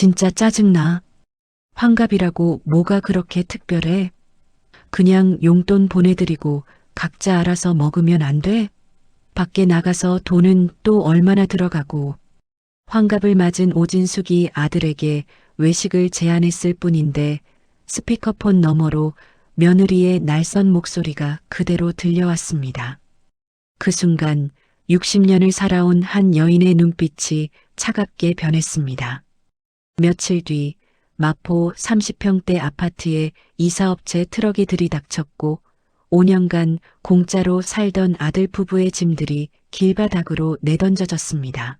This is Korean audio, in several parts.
진짜 짜증나. 환갑이라고 뭐가 그렇게 특별해? 그냥 용돈 보내드리고 각자 알아서 먹으면 안 돼? 밖에 나가서 돈은 또 얼마나 들어가고. 환갑을 맞은 오진숙이 아들에게 외식을 제안했을 뿐인데 스피커폰 너머로 며느리의 날선 목소리가 그대로 들려왔습니다. 그 순간 60년을 살아온 한 여인의 눈빛이 차갑게 변했습니다. 며칠 뒤 마포 30평대 아파트에 이사업체 트럭이 들이닥쳤고 5년간 공짜로 살던 아들 부부의 짐들이 길바닥으로 내던져졌습니다.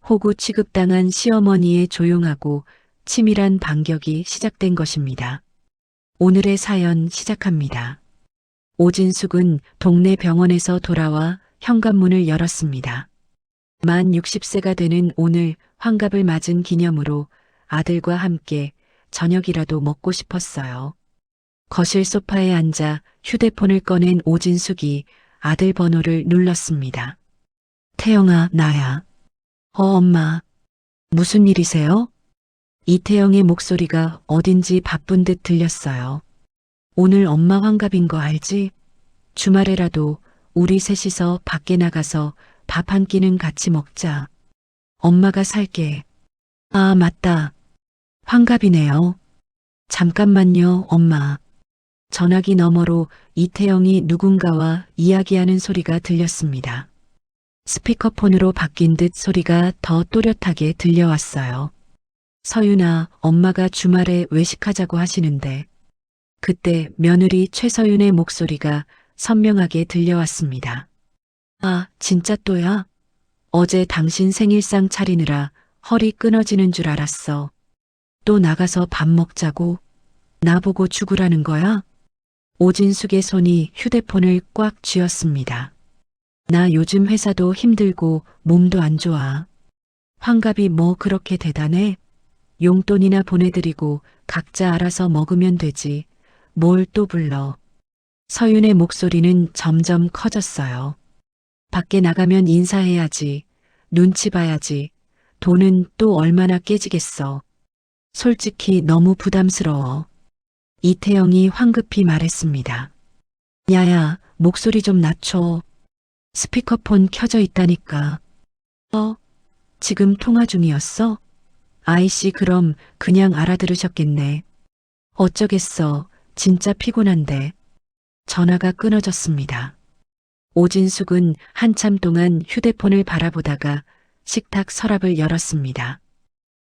호구 취급당한 시어머니의 조용하고 치밀한 반격이 시작된 것입니다. 오늘의 사연 시작합니다. 오진숙은 동네 병원에서 돌아와 현관문을 열었습니다. 만 60세가 되는 오늘 환갑을 맞은 기념으로 아들과 함께 저녁이라도 먹고 싶었어요. 거실 소파에 앉아 휴대폰을 꺼낸 오진숙이 아들 번호를 눌렀습니다. 태영아, 나야. 엄마. 무슨 일이세요? 이태영의 목소리가 어딘지 바쁜 듯 들렸어요. 오늘 엄마 환갑인 거 알지? 주말에라도 우리 셋이서 밖에 나가서 밥 한 끼는 같이 먹자. 엄마가 살게. 아, 맞다. 환갑이네요. 잠깐만요, 엄마. 전화기 너머로 이태영이 누군가와 이야기하는 소리가 들렸습니다. 스피커폰으로 바뀐 듯 소리가 더 또렷하게 들려왔어요. 서윤아, 엄마가 주말에 외식하자고 하시는데. 그때 며느리 최서윤의 목소리가 선명하게 들려왔습니다. 아, 진짜 또야? 어제 당신 생일상 차리느라 허리 끊어지는 줄 알았어. 또 나가서 밥 먹자고? 나보고 죽으라는 거야? 오진숙의 손이 휴대폰을 꽉 쥐었습니다. 나 요즘 회사도 힘들고 몸도 안 좋아. 환갑이 뭐 그렇게 대단해? 용돈이나 보내드리고 각자 알아서 먹으면 되지. 뭘 또 불러. 서윤의 목소리는 점점 커졌어요. 밖에 나가면 인사해야지. 눈치 봐야지. 돈은 또 얼마나 깨지겠어. 솔직히 너무 부담스러워. 이태영이 황급히 말했습니다. 야야, 목소리 좀 낮춰. 스피커폰 켜져 있다니까. 지금 통화 중이었어? 아이씨, 그럼 그냥 알아들으셨겠네. 어쩌겠어. 진짜 피곤한데. 전화가 끊어졌습니다. 오진숙은 한참 동안 휴대폰을 바라보다가 식탁 서랍을 열었습니다.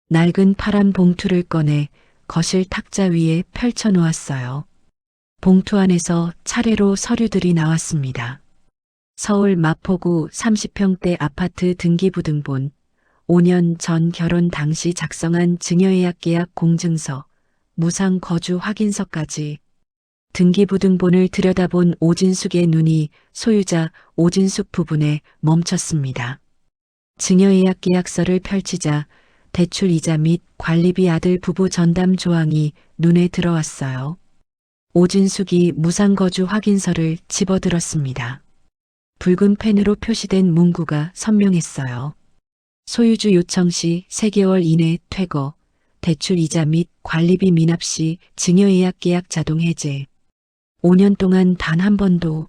낡은 파란 봉투를 꺼내 거실 탁자 위에 펼쳐 놓았어요. 봉투 안에서 차례로 서류들이 나왔습니다. 서울 마포구 30평대 아파트 등기부등본, 5년 전 결혼 당시 작성한 증여예약계약 공증서, 무상 거주 확인서까지. 등기부등본을 들여다본 오진숙의 눈이 소유자 오진숙 부분에 멈췄습니다. 증여예약계약서를 펼치자 대출이자 및 관리비 아들 부부 전담 조항이 눈에 들어왔어요. 오진숙이 무상거주 확인서를 집어들었습니다. 붉은 펜으로 표시된 문구가 선명했어요. 소유주 요청 시 3개월 이내 퇴거, 대출이자 및 관리비 미납 시 증여예약계약 자동 해제. 5년 동안 단 한 번도.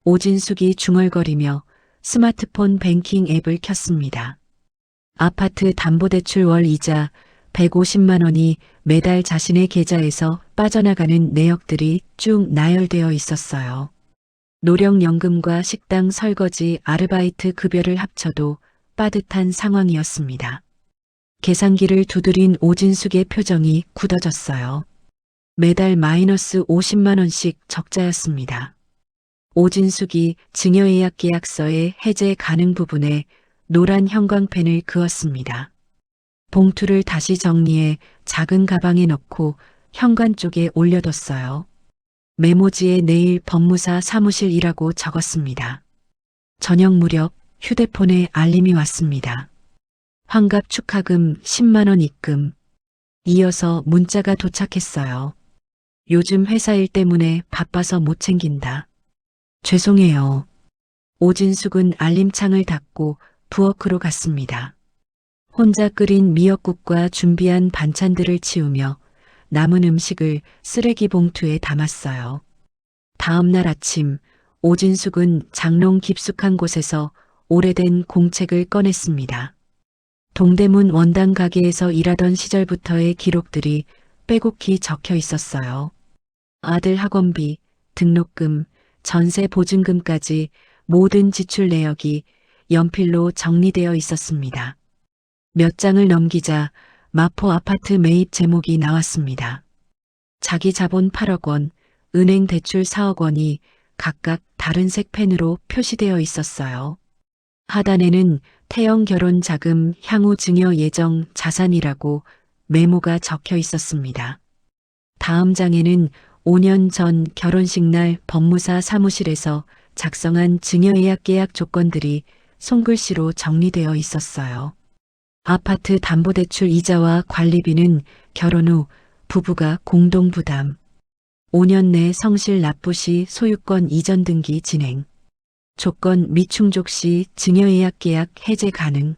오진숙이 중얼거리며 스마트폰 뱅킹 앱을 켰습니다. 아파트 담보대출 월 이자 150만 원이 매달 자신의 계좌에서 빠져나가는 내역들이 쭉 나열되어 있었어요. 노령연금과 식당 설거지 아르바이트 급여를 합쳐도 빠듯한 상황이었습니다. 계산기를 두드린 오진숙의 표정이 굳어졌어요. 매달 마이너스 50만 원씩 적자였습니다. 오진숙이 증여예약계약서의 해제 가능 부분에 노란 형광펜을 그었습니다. 봉투를 다시 정리해 작은 가방에 넣고 현관 쪽에 올려뒀어요. 메모지에 내일 법무사 사무실이라고 적었습니다. 저녁 무렵 휴대폰에 알림이 왔습니다. 환갑 축하금 10만 원 입금. 이어서 문자가 도착했어요. 요즘 회사 일 때문에 바빠서 못 챙긴다. 죄송해요. 오진숙은 알림창을 닫고 부엌으로 갔습니다. 혼자 끓인 미역국과 준비한 반찬들을 치우며 남은 음식을 쓰레기 봉투에 담았어요. 다음 날 아침 오진숙은 장롱 깊숙한 곳에서 오래된 공책을 꺼냈습니다. 동대문 원당 가게에서 일하던 시절부터의 기록들이 빼곡히 적혀 있었어요. 아들 학원비, 등록금, 전세 보증금까지 모든 지출 내역이 연필로 정리되어 있었습니다. 몇 장을 넘기자 마포 아파트 매입 제목이 나왔습니다. 자기 자본 8억 원, 은행 대출 4억 원이 각각 다른 색펜으로 표시되어 있었어요. 하단에는 태영 결혼 자금 향후 증여 예정 자산이라고 메모가 적혀 있었습니다. 다음 장에는 5년 전 결혼식 날 법무사 사무실에서 작성한 증여예약 계약 조건들이 손글씨로 정리되어 있었어요. 아파트 담보대출 이자와 관리비는 결혼 후 부부가 공동 부담. 5년 내 성실 납부 시 소유권 이전 등기 진행. 조건 미충족 시 증여예약 계약 해제 가능.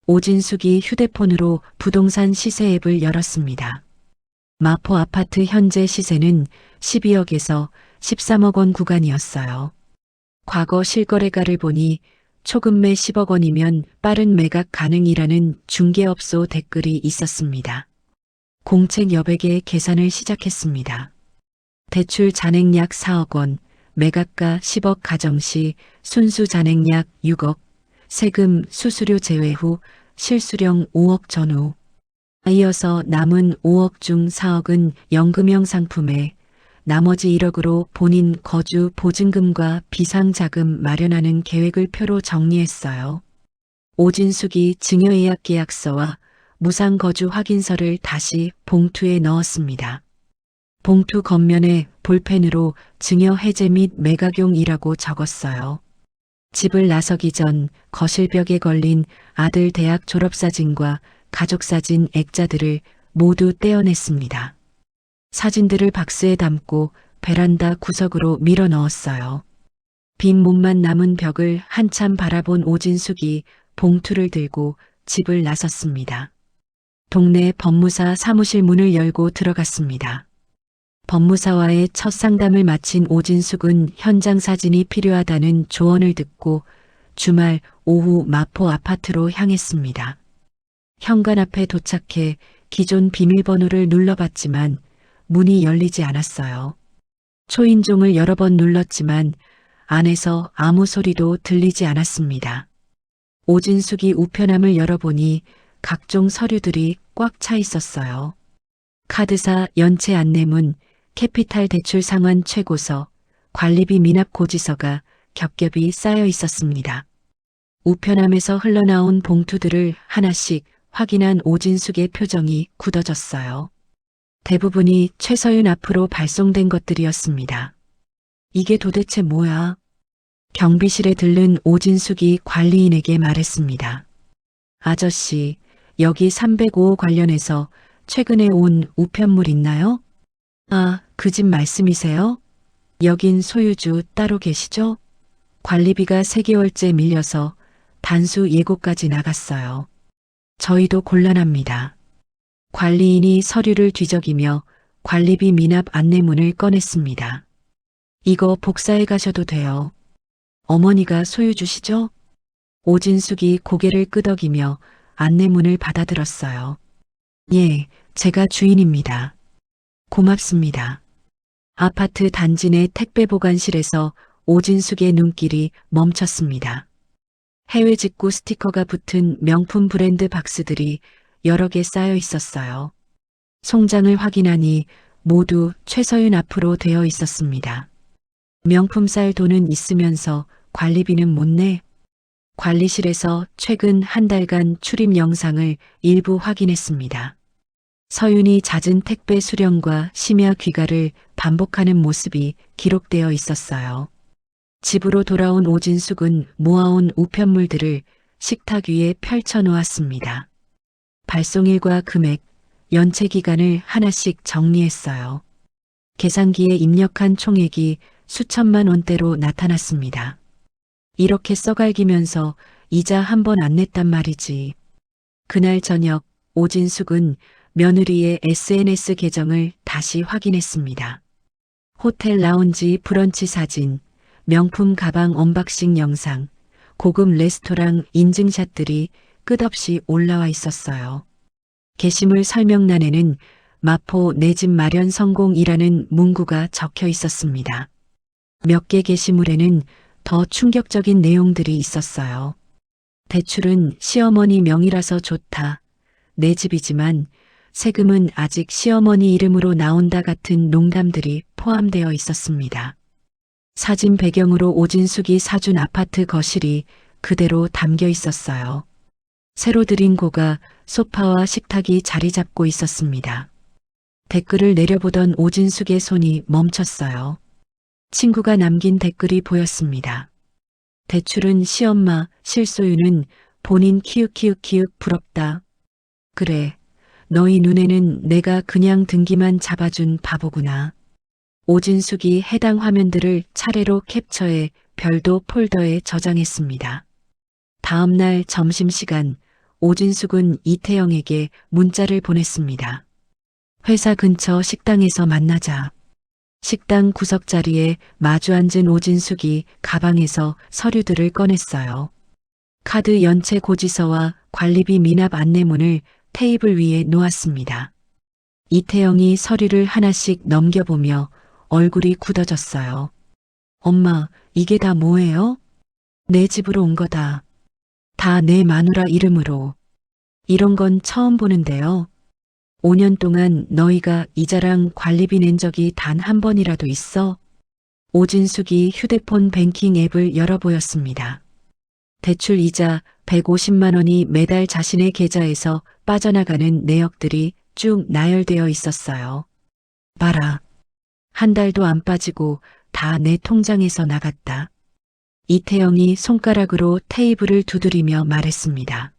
오진숙이 휴대폰으로 부동산 시세 앱을 열었습니다. 마포 아파트 현재 시세는 12억에서 13억 원 구간이었어요. 과거 실거래가를 보니 초급매 10억 원이면 빠른 매각 가능이라는 중개업소 댓글이 있었습니다. 공책 여백에 계산을 시작했습니다. 대출 잔액 약 4억 원, 매각가 10억 가정 시 순수 잔액 약 6억, 세금 수수료 제외 후 실수령 5억 전후. 이어서 남은 5억 중 4억은 연금형 상품에 나머지 1억으로 본인 거주 보증금과 비상자금 마련하는 계획을 표로 정리했어요. 오진숙이 증여예약 계약서와 무상거주 확인서를 다시 봉투에 넣었습니다. 봉투 겉면에 볼펜으로 증여 해제 및 매각용이라고 적었어요. 집을 나서기 전 거실벽에 걸린 아들 대학 졸업사진과 가족사진 액자들을 모두 떼어냈습니다. 사진들을 박스에 담고 베란다 구석으로 밀어 넣었어요. 빈 몸만 남은 벽을 한참 바라본 오진숙이 봉투를 들고 집을 나섰습니다. 동네 법무사 사무실 문을 열고 들어갔습니다. 법무사와의 첫 상담을 마친 오진숙은 현장 사진이 필요하다는 조언을 듣고 주말 오후 마포 아파트로 향했습니다. 현관 앞에 도착해 기존 비밀번호를 눌러봤지만 문이 열리지 않았어요. 초인종을 여러 번 눌렀지만 안에서 아무 소리도 들리지 않았습니다. 오진숙이 우편함을 열어보니 각종 서류들이 꽉 차 있었어요. 카드사 연체 안내문, 캐피탈 대출 상환 최고서, 관리비 미납 고지서가 겹겹이 쌓여 있었습니다. 우편함에서 흘러나온 봉투들을 하나씩 확인한 오진숙의 표정이 굳어졌어요. 대부분이 최서윤 앞으로 발송된 것들이었습니다. 이게 도대체 뭐야? 경비실에 들른 오진숙이 관리인에게 말했습니다. 아저씨, 여기 305호 관련해서 최근에 온 우편물 있나요? 아, 그 집 말씀이세요? 여긴 소유주 따로 계시죠? 관리비가 3개월째 밀려서 단수 예고까지 나갔어요. 저희도 곤란합니다. 관리인이 서류를 뒤적이며 관리비 미납 안내문을 꺼냈습니다. 이거 복사해 가셔도 돼요. 어머니가 소유주시죠? 오진숙이 고개를 끄덕이며 안내문을 받아들었어요. 예, 제가 주인입니다. 고맙습니다. 아파트 단지 내 택배 보관실에서 오진숙의 눈길이 멈췄습니다. 해외 직구 스티커가 붙은 명품 브랜드 박스들이 여러 개 쌓여 있었어요. 송장을 확인하니 모두 최서윤 앞으로 되어 있었습니다. 명품 쌀 돈은 있으면서 관리비는 못 내? 관리실에서 최근 한 달간 출입 영상을 일부 확인했습니다. 서윤이 잦은 택배 수령과 심야 귀가를 반복하는 모습이 기록되어 있었어요. 집으로 돌아온 오진숙은 모아온 우편물들을 식탁 위에 펼쳐 놓았습니다. 발송일과 금액, 연체 기간을 하나씩 정리했어요. 계산기에 입력한 총액이 수천만 원대로 나타났습니다. 이렇게 써갈기면서 이자 한 번 안 냈단 말이지. 그날 저녁 오진숙은 며느리의 SNS 계정을 다시 확인했습니다. 호텔 라운지 브런치 사진, 명품 가방 언박싱 영상, 고급 레스토랑 인증샷들이 끝없이 올라와 있었어요. 게시물 설명란에는 마포 내 집 마련 성공이라는 문구가 적혀 있었습니다. 몇 개 게시물에는 더 충격적인 내용들이 있었어요. 대출은 시어머니 명의라서 좋다. 내 집이지만 세금은 아직 시어머니 이름으로 나온다 같은 농담들이 포함되어 있었습니다. 사진 배경으로 오진숙이 사준 아파트 거실이 그대로 담겨 있었어요. 새로 들인 고가 소파와 식탁이 자리 잡고 있었습니다. 댓글을 내려보던 오진숙의 손이 멈췄어요. 친구가 남긴 댓글이 보였습니다. 대출은 시엄마, 실소유는 본인 키읔키읔키읔 부럽다. 그래, 너희 눈에는 내가 그냥 등기만 잡아준 바보구나. 오진숙이 해당 화면들을 차례로 캡처해 별도 폴더에 저장했습니다. 다음 날 점심시간 오진숙은 이태영에게 문자를 보냈습니다. 회사 근처 식당에서 만나자. 식당 구석자리에 마주 앉은 오진숙이 가방에서 서류들을 꺼냈어요. 카드 연체 고지서와 관리비 미납 안내문을 테이블 위에 놓았습니다. 이태영이 서류를 하나씩 넘겨보며 얼굴이 굳어졌어요. 엄마, 이게 다 뭐예요? 내 집으로 온 거다. 다 내 마누라 이름으로. 이런 건 처음 보는데요. 5년 동안 너희가 이자랑 관리비 낸 적이 단 한 번이라도 있어? 오진숙이 휴대폰 뱅킹 앱을 열어 보였습니다. 대출 이자 150만 원이 매달 자신의 계좌에서 빠져나가는 내역들이 쭉 나열되어 있었어요. 봐라. 한 달도 안 빠지고 다 내 통장에서 나갔다. 이태영이 손가락으로 테이블을 두드리며 말했습니다.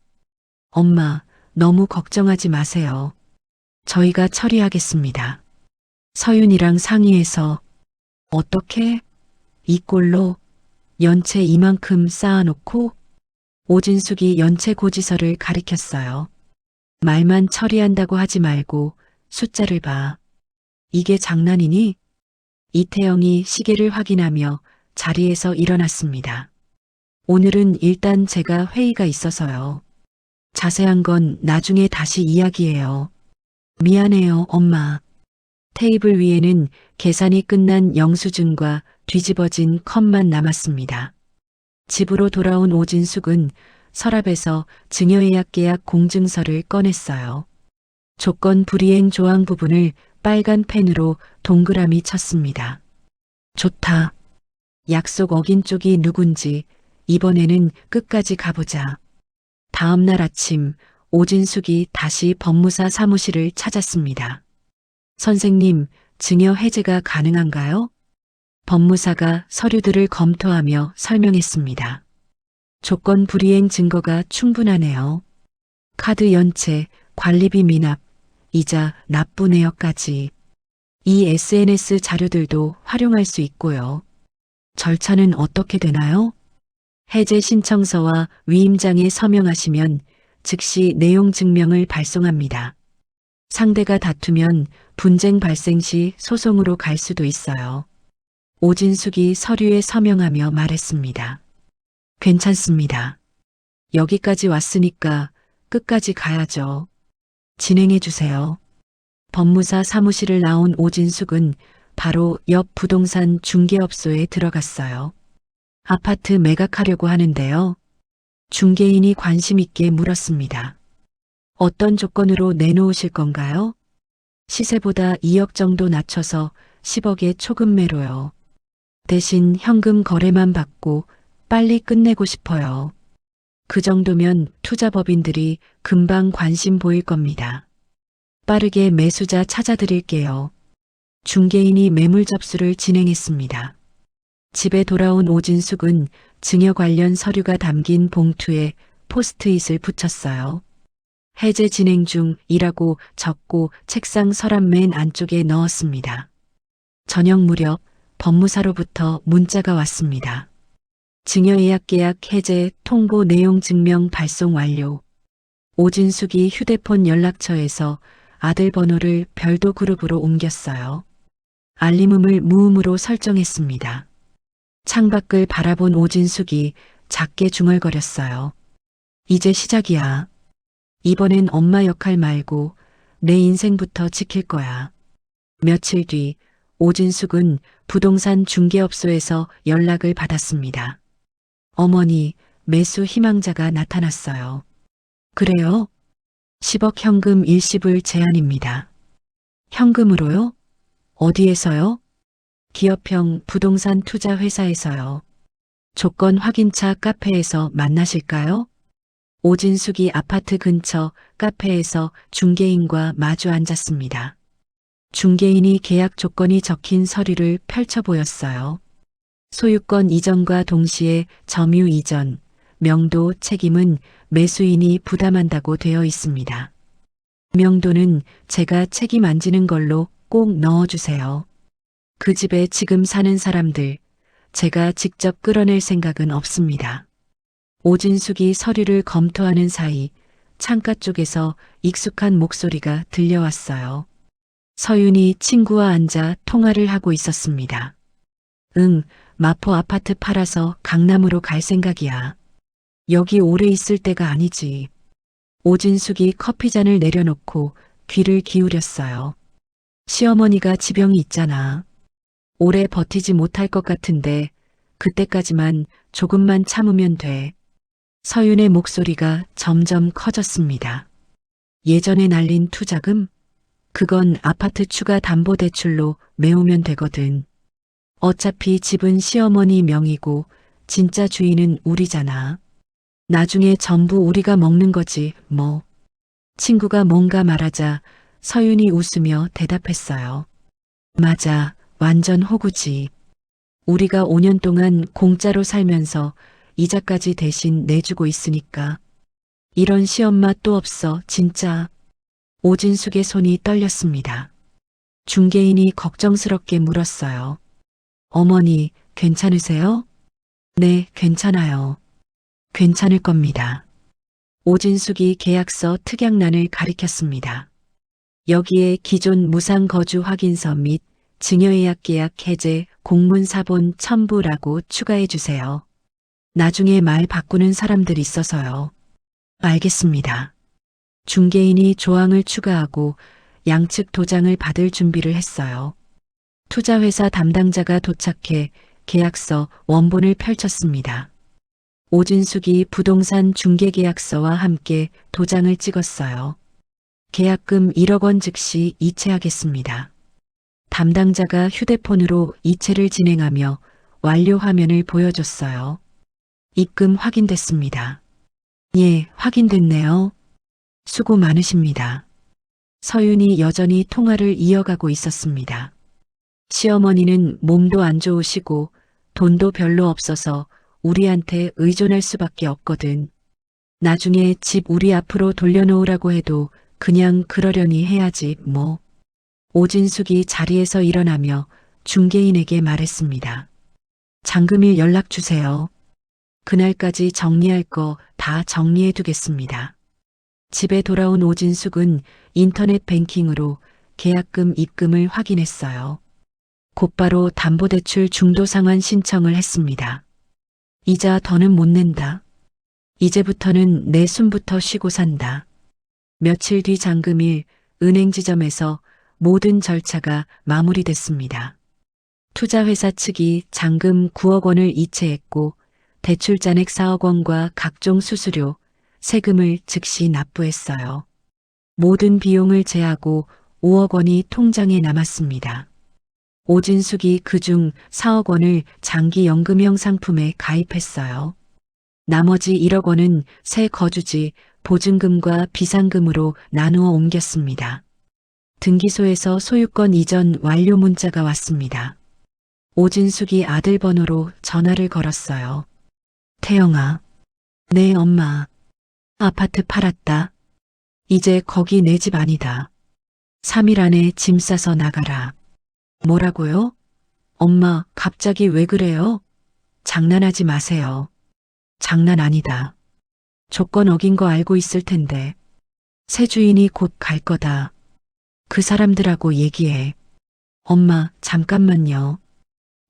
엄마, 너무 걱정하지 마세요. 저희가 처리하겠습니다. 서윤이랑 상의해서. 어떻게? 이 꼴로 연체 이만큼 쌓아놓고? 오진숙이 연체 고지서를 가리켰어요. 말만 처리한다고 하지 말고 숫자를 봐. 이게 장난이니? 이태영이 시계를 확인하며 자리에서 일어났습니다. 오늘은 일단 제가 회의가 있어서요. 자세한 건 나중에 다시 이야기해요. 미안해요, 엄마. 테이블 위에는 계산이 끝난 영수증과 뒤집어진 컵만 남았습니다. 집으로 돌아온 오진숙은 서랍에서 증여예약 계약 공증서를 꺼냈어요. 조건 불이행 조항 부분을 빨간 펜으로 동그라미 쳤습니다. 좋다. 약속 어긴 쪽이 누군지 이번에는 끝까지 가보자. 다음 날 아침 오진숙이 다시 법무사 사무실을 찾았습니다. 선생님, 증여 해제가 가능한가요? 법무사가 서류들을 검토하며 설명했습니다. 조건 불이행 증거가 충분하네요. 카드 연체, 관리비 미납, 이자 납부 내역까지. 이 SNS 자료들도 활용할 수 있고요. 절차는 어떻게 되나요? 해제 신청서와 위임장에 서명하시면 즉시 내용 증명을 발송합니다. 상대가 다투면 분쟁 발생 시 소송으로 갈 수도 있어요. 오진숙이 서류에 서명하며 말했습니다. 괜찮습니다. 여기까지 왔으니까 끝까지 가야죠. 진행해 주세요. 법무사 사무실을 나온 오진숙은 바로 옆 부동산 중개업소에 들어갔어요. 아파트 매각하려고 하는데요. 중개인이 관심 있게 물었습니다. 어떤 조건으로 내놓으실 건가요? 시세보다 2억 정도 낮춰서 10억에 초급매로요. 대신 현금 거래만 받고 빨리 끝내고 싶어요. 그 정도면 투자법인들이 금방 관심 보일 겁니다. 빠르게 매수자 찾아드릴게요. 중개인이 매물 접수를 진행했습니다. 집에 돌아온 오진숙은 증여 관련 서류가 담긴 봉투에 포스트잇을 붙였어요. 해제 진행 중이라고 적고 책상 서랍 맨 안쪽에 넣었습니다. 저녁 무렵 법무사로부터 문자가 왔습니다. 증여 예약 계약 해제 통보 내용 증명 발송 완료. 오진숙이 휴대폰 연락처에서 아들 번호를 별도 그룹으로 옮겼어요. 알림음을 무음으로 설정했습니다. 창밖을 바라본 오진숙이 작게 중얼거렸어요. 이제 시작이야. 이번엔 엄마 역할 말고 내 인생부터 지킬 거야. 며칠 뒤 오진숙은 부동산 중개업소에서 연락을 받았습니다. 어머니, 매수 희망자가 나타났어요. 그래요? 10억 현금 일시불 제한입니다. 현금으로요? 어디에서요? 기업형 부동산 투자 회사에서요. 조건 확인차 카페에서 만나실까요? 오진숙이 아파트 근처 카페에서 중개인과 마주 앉았습니다. 중개인이 계약 조건이 적힌 서류를 펼쳐 보였어요. 소유권 이전과 동시에 점유 이전, 명도 책임은 매수인이 부담한다고 되어 있습니다. 명도는 제가 책임 안 지는 걸로 꼭 넣어주세요. 그 집에 지금 사는 사람들, 제가 직접 끌어낼 생각은 없습니다. 오진숙이 서류를 검토하는 사이 창가 쪽에서 익숙한 목소리가 들려왔어요. 서윤이 친구와 앉아 통화를 하고 있었습니다. 응, 마포 아파트 팔아서 강남으로 갈 생각이야. 여기 오래 있을 때가 아니지. 오진숙이 커피잔을 내려놓고 귀를 기울였어요. 시어머니가 지병이 있잖아. 오래 버티지 못할 것 같은데 그때까지만 조금만 참으면 돼. 서윤의 목소리가 점점 커졌습니다. 예전에 날린 투자금? 그건 아파트 추가 담보대출로 메우면 되거든. 어차피 집은 시어머니 명의고 진짜 주인은 우리잖아. 나중에 전부 우리가 먹는 거지, 뭐. 친구가 뭔가 말하자 서윤이 웃으며 대답했어요. 맞아, 완전 호구지. 우리가 5년 동안 공짜로 살면서 이자까지 대신 내주고 있으니까. 이런 시엄마 또 없어, 진짜. 오진숙의 손이 떨렸습니다. 중개인이 걱정스럽게 물었어요. 어머니, 괜찮으세요? 네, 괜찮아요. 괜찮을 겁니다. 오진숙이 계약서 특약란을 가리켰습니다. 여기에 기존 무상거주 확인서 및 증여예약 계약 해제 공문사본 첨부라고 추가해 주세요. 나중에 말 바꾸는 사람들 있어서요. 알겠습니다. 중개인이 조항을 추가하고 양측 도장을 받을 준비를 했어요. 투자회사 담당자가 도착해 계약서 원본을 펼쳤습니다. 오진숙이 부동산 중개계약서와 함께 도장을 찍었어요. 계약금 1억 원 즉시 이체하겠습니다. 담당자가 휴대폰으로 이체를 진행하며 완료 화면을 보여줬어요. 입금 확인됐습니다. 예, 확인됐네요. 수고 많으십니다. 서윤이 여전히 통화를 이어가고 있었습니다. 시어머니는 몸도 안 좋으시고 돈도 별로 없어서 우리한테 의존할 수밖에 없거든. 나중에 집 우리 앞으로 돌려놓으라고 해도 그냥 그러려니 해야지 뭐. 오진숙이 자리에서 일어나며 중개인에게 말했습니다. 장금일 연락 주세요. 그날까지 정리할 거 다 정리해 두겠습니다. 집에 돌아온 오진숙은 인터넷 뱅킹으로 계약금 입금을 확인했어요. 곧바로 담보대출 중도상환 신청을 했습니다. 이자 더는 못 낸다. 이제부터는 내 숨부터 쉬고 산다. 며칠 뒤 장금일 은행 지점에서 모든 절차가 마무리됐습니다. 투자회사 측이 잔금 9억 원을 이체했고 대출 잔액 4억 원과 각종 수수료, 세금을 즉시 납부했어요. 모든 비용을 제하고 5억 원이 통장에 남았습니다. 오진숙이 그중 4억 원을 장기연금형 상품에 가입했어요. 나머지 1억 원은 새 거주지 보증금과 비상금으로 나누어 옮겼습니다. 등기소에서 소유권 이전 완료 문자가 왔습니다. 오진숙이 아들 번호로 전화를 걸었어요. 태영아. 네, 엄마. 아파트 팔았다. 이제 거기 내 집 아니다. 3일 안에 짐 싸서 나가라. 뭐라고요? 엄마, 갑자기 왜 그래요? 장난하지 마세요. 장난 아니다. 조건 어긴 거 알고 있을 텐데. 새 주인이 곧 갈 거다. 그 사람들하고 얘기해. 엄마, 잠깐만요.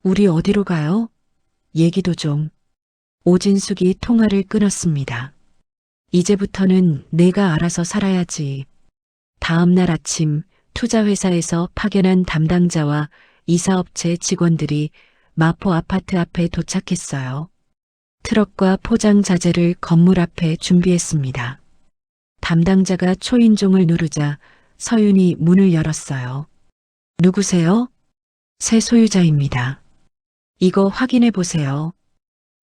우리 어디로 가요? 얘기도 좀. 오진숙이 통화를 끊었습니다. 이제부터는 내가 알아서 살아야지. 다음 날 아침 투자회사에서 파견한 담당자와 이사업체 직원들이 마포 아파트 앞에 도착했어요. 트럭과 포장 자재를 건물 앞에 준비했습니다. 담당자가 초인종을 누르자 서윤이 문을 열었어요. 누구세요? 새 소유자입니다. 이거 확인해 보세요.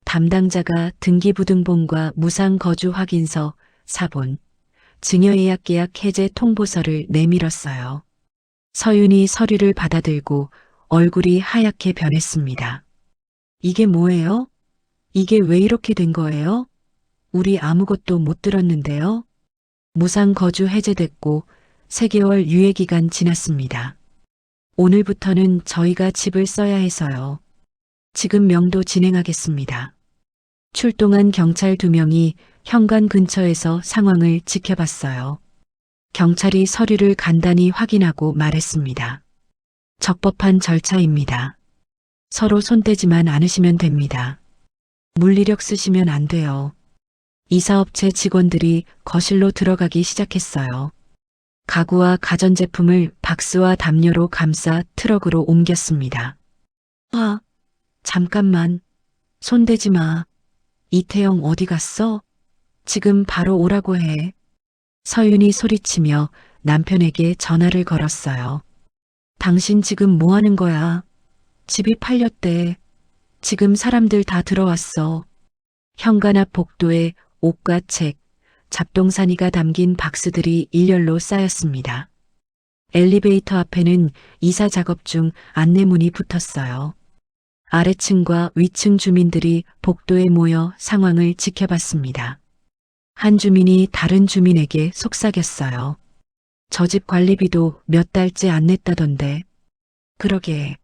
담당자가 등기부등본과 무상거주 확인서, 사본, 증여예약계약 해제 통보서를 내밀었어요. 서윤이 서류를 받아들고 얼굴이 하얗게 변했습니다. 이게 뭐예요? 이게 왜 이렇게 된 거예요? 우리 아무것도 못 들었는데요. 무상거주 해제됐고 3개월 유예기간 지났습니다. 오늘부터는 저희가 집을 써야 해서요. 지금 명도 진행하겠습니다. 출동한 경찰 2명이 현관 근처에서 상황을 지켜봤어요. 경찰이 서류를 간단히 확인하고 말했습니다. 적법한 절차입니다. 서로 손대지만 않으시면 됩니다. 물리력 쓰시면 안 돼요. 이사업체 직원들이 거실로 들어가기 시작했어요. 가구와 가전제품을 박스와 담요로 감싸 트럭으로 옮겼습니다. 잠깐만. 손대지 마. 이태영 어디 갔어? 지금 바로 오라고 해. 서윤이 소리치며 남편에게 전화를 걸었어요. 당신 지금 뭐 하는 거야? 집이 팔렸대. 지금 사람들 다 들어왔어. 현관 앞 복도에 옷과 책, 잡동사니가 담긴 박스들이 일렬로 쌓였습니다. 엘리베이터 앞에는 이사 작업 중 안내문이 붙었어요. 아래층과 위층 주민들이 복도에 모여 상황을 지켜봤습니다. 한 주민이 다른 주민에게 속삭였어요. 저 집 관리비도 몇 달째 안 냈다던데. 그러게.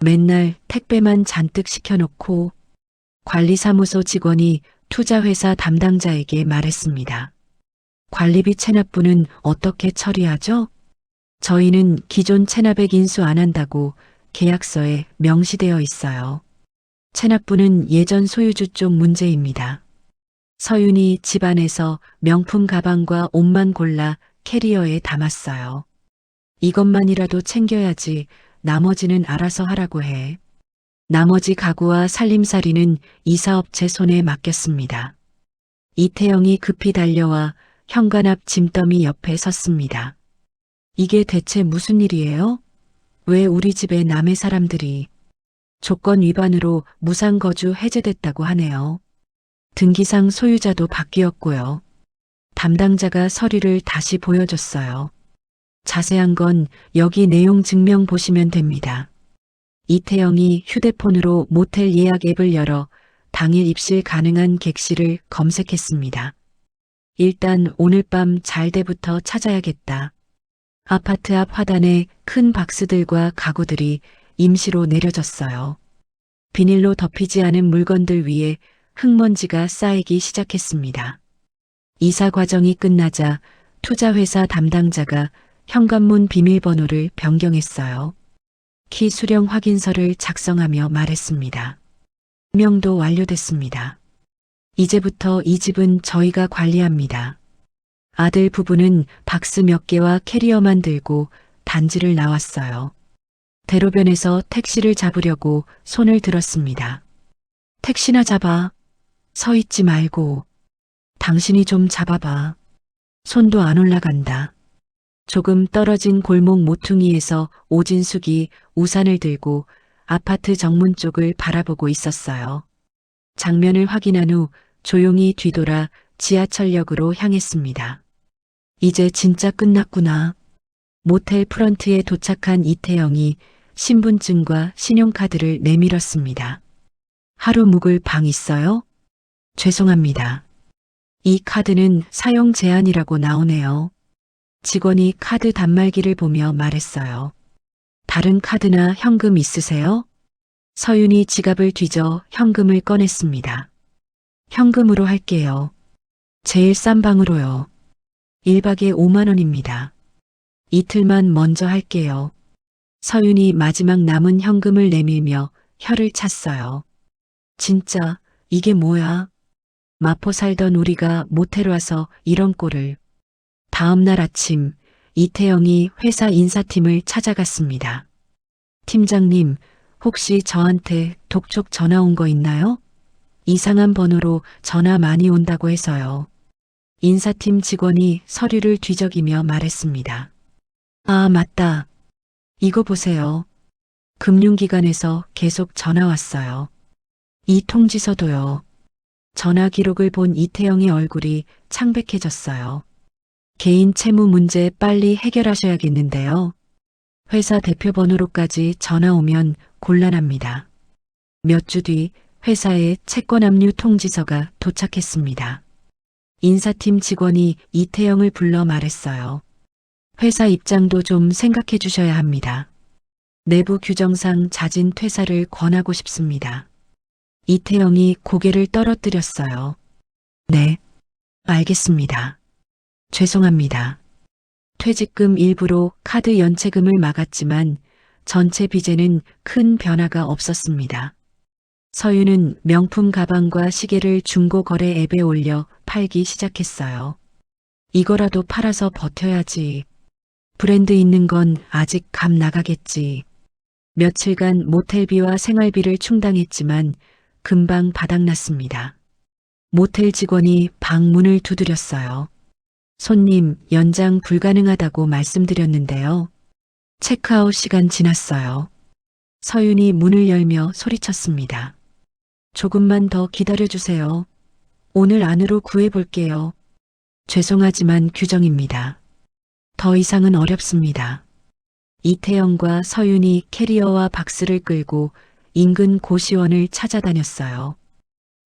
맨날 택배만 잔뜩 시켜놓고. 관리사무소 직원이 투자회사 담당자에게 말했습니다. 관리비 체납부는 어떻게 처리하죠? 저희는 기존 체납액 인수 안 한다고 계약서에 명시되어 있어요. 체납부는 예전 소유주 쪽 문제입니다. 서윤이 집안에서 명품 가방과 옷만 골라 캐리어에 담았어요. 이것만이라도 챙겨야지 나머지는 알아서 하라고 해. 나머지 가구와 살림살이는 이사업체 손에 맡겼습니다. 이태영이 급히 달려와 현관 앞 짐더미 옆에 섰습니다. 이게 대체 무슨 일이에요? 왜 우리 집에 남의 사람들이 조건 위반으로 무상거주 해제됐다고 하네요. 등기상 소유자도 바뀌었고요. 담당자가 서류를 다시 보여줬어요. 자세한 건 여기 내용 증명 보시면 됩니다. 이태영이 휴대폰으로 모텔 예약 앱을 열어 당일 입실 가능한 객실을 검색했습니다. 일단 오늘 밤 잘 때부터 찾아야겠다. 아파트 앞 화단에 큰 박스들과 가구들이 임시로 내려졌어요. 비닐로 덮이지 않은 물건들 위에 흙먼지가 쌓이기 시작했습니다. 이사 과정이 끝나자 투자회사 담당자가 현관문 비밀번호를 변경했어요. 키 수령 확인서를 작성하며 말했습니다. 명도 완료됐습니다. 이제부터 이 집은 저희가 관리합니다. 아들 부부는 박스 몇 개와 캐리어만 들고 단지를 나왔어요. 대로변에서 택시를 잡으려고 손을 들었습니다. 택시나 잡아. 서 있지 말고. 당신이 좀 잡아봐. 손도 안 올라간다. 조금 떨어진 골목 모퉁이에서 오진숙이 우산을 들고 아파트 정문 쪽을 바라보고 있었어요. 장면을 확인한 후 조용히 뒤돌아 지하철역으로 향했습니다. 이제 진짜 끝났구나. 모텔 프런트에 도착한 이태영이 신분증과 신용카드를 내밀었습니다. 하루 묵을 방 있어요? 죄송합니다. 이 카드는 사용 제한이라고 나오네요. 직원이 카드 단말기를 보며 말했어요. 다른 카드나 현금 있으세요? 서윤이 지갑을 뒤져 현금을 꺼냈습니다. 현금으로 할게요. 제일 싼 방으로요. 1박에 5만 원입니다. 이틀만 먼저 할게요. 서윤이 마지막 남은 현금을 내밀며 혀를 찼어요. 진짜 이게 뭐야? 마포 살던 우리가 모텔 와서 이런 꼴을. 다음 날 아침 이태영이 회사 인사팀을 찾아갔습니다. 팀장님, 혹시 저한테 독촉 전화 온 거 있나요? 이상한 번호로 전화 많이 온다고 해서요. 인사팀 직원이 서류를 뒤적이며 말했습니다. 아, 맞다. 이거 보세요. 금융기관에서 계속 전화 왔어요. 이 통지서도요. 전화 기록을 본 이태영의 얼굴이 창백해졌어요. 개인 채무 문제 빨리 해결하셔야겠는데요. 회사 대표 번호로까지 전화 오면 곤란합니다. 몇 주 뒤 회사에 채권 압류 통지서가 도착했습니다. 인사팀 직원이 이태영을 불러 말했어요. 회사 입장도 좀 생각해 주셔야 합니다. 내부 규정상 자진 퇴사를 권하고 싶습니다. 이태영이 고개를 떨어뜨렸어요. 네, 알겠습니다. 죄송합니다. 퇴직금 일부로 카드 연체금을 막았지만 전체 빚에는 큰 변화가 없었습니다. 서윤은 명품 가방과 시계를 중고 거래 앱에 올려 팔기 시작했어요. 이거라도 팔아서 버텨야지. 브랜드 있는 건 아직 감 나가겠지. 며칠간 모텔비와 생활비를 충당했지만 금방 바닥났습니다. 모텔 직원이 방 문을 두드렸어요. 손님 연장 불가능하다고 말씀드렸는데요. 체크아웃 시간 지났어요. 서윤이 문을 열며 소리쳤습니다. 조금만 더 기다려주세요. 오늘 안으로 구해볼게요. 죄송하지만 규정입니다. 더 이상은 어렵습니다. 이태영과 서윤이 캐리어와 박스를 끌고 인근 고시원을 찾아다녔어요.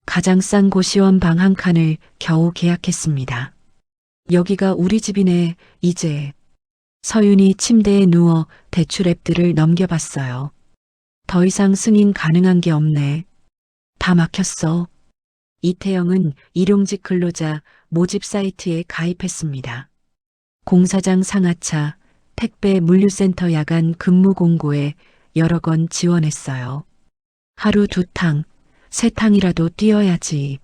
가장 싼 고시원 방 한 칸을 겨우 계약했습니다. 여기가 우리 집이네, 이제. 서윤이 침대에 누워 대출 앱들을 넘겨봤어요. 더 이상 승인 가능한 게 없네. 다 막혔어. 이태영은 일용직 근로자 모집 사이트에 가입했습니다. 공사장 상하차, 택배 물류센터 야간 근무 공고에 여러 건 지원했어요. 하루 2탕, 3탕이라도 뛰어야지.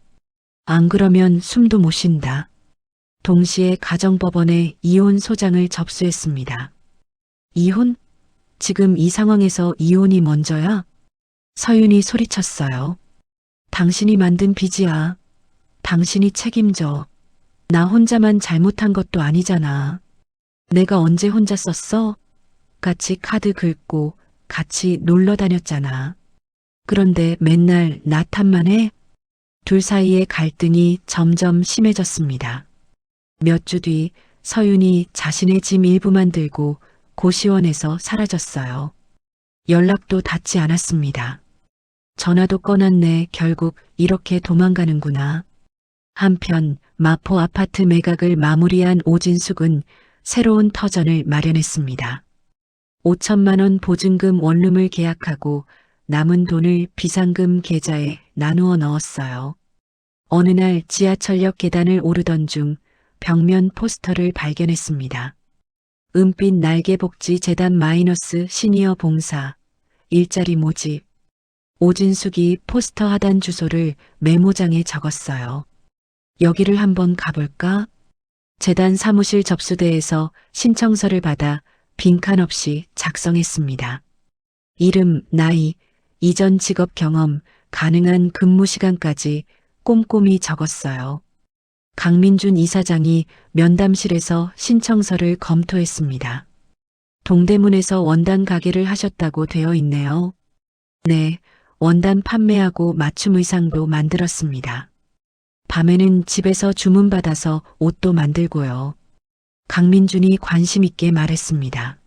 안 그러면 숨도 못 쉰다. 동시에 가정법원에 이혼 소장을 접수했습니다. 이혼? 지금 이 상황에서 이혼이 먼저야? 서윤이 소리쳤어요. 당신이 만든 빚이야. 당신이 책임져. 나 혼자만 잘못한 것도 아니잖아. 내가 언제 혼자 썼어? 같이 카드 긁고 같이 놀러 다녔잖아. 그런데 맨날 나 탓만 해? 둘 사이의 갈등이 점점 심해졌습니다. 몇 주 뒤 서윤이 자신의 짐 일부만 들고 고시원에서 사라졌어요. 연락도 닿지 않았습니다. 전화도 꺼놨네. 결국 이렇게 도망가는구나. 한편 마포 아파트 매각을 마무리한 오진숙은 새로운 터전을 마련했습니다. 5천만 원 보증금 원룸을 계약하고 남은 돈을 비상금 계좌에 나누어 넣었어요. 어느 날 지하철역 계단을 오르던 중 벽면 포스터를 발견했습니다. 은빛 날개복지 재단 마이너스 시니어 봉사, 일자리 모집. 오진숙이 포스터 하단 주소를 메모장에 적었어요. 여기를 한번 가볼까? 재단 사무실 접수대에서 신청서를 받아 빈칸 없이 작성했습니다. 이름, 나이, 이전 직업 경험, 가능한 근무 시간까지 꼼꼼히 적었어요. 강민준 이사장이 면담실에서 신청서를 검토했습니다. 동대문에서 원단 가게를 하셨다고 되어 있네요. 네, 원단 판매하고 맞춤 의상도 만들었습니다. 밤에는 집에서 주문받아서 옷도 만들고요. 강민준이 관심 있게 말했습니다.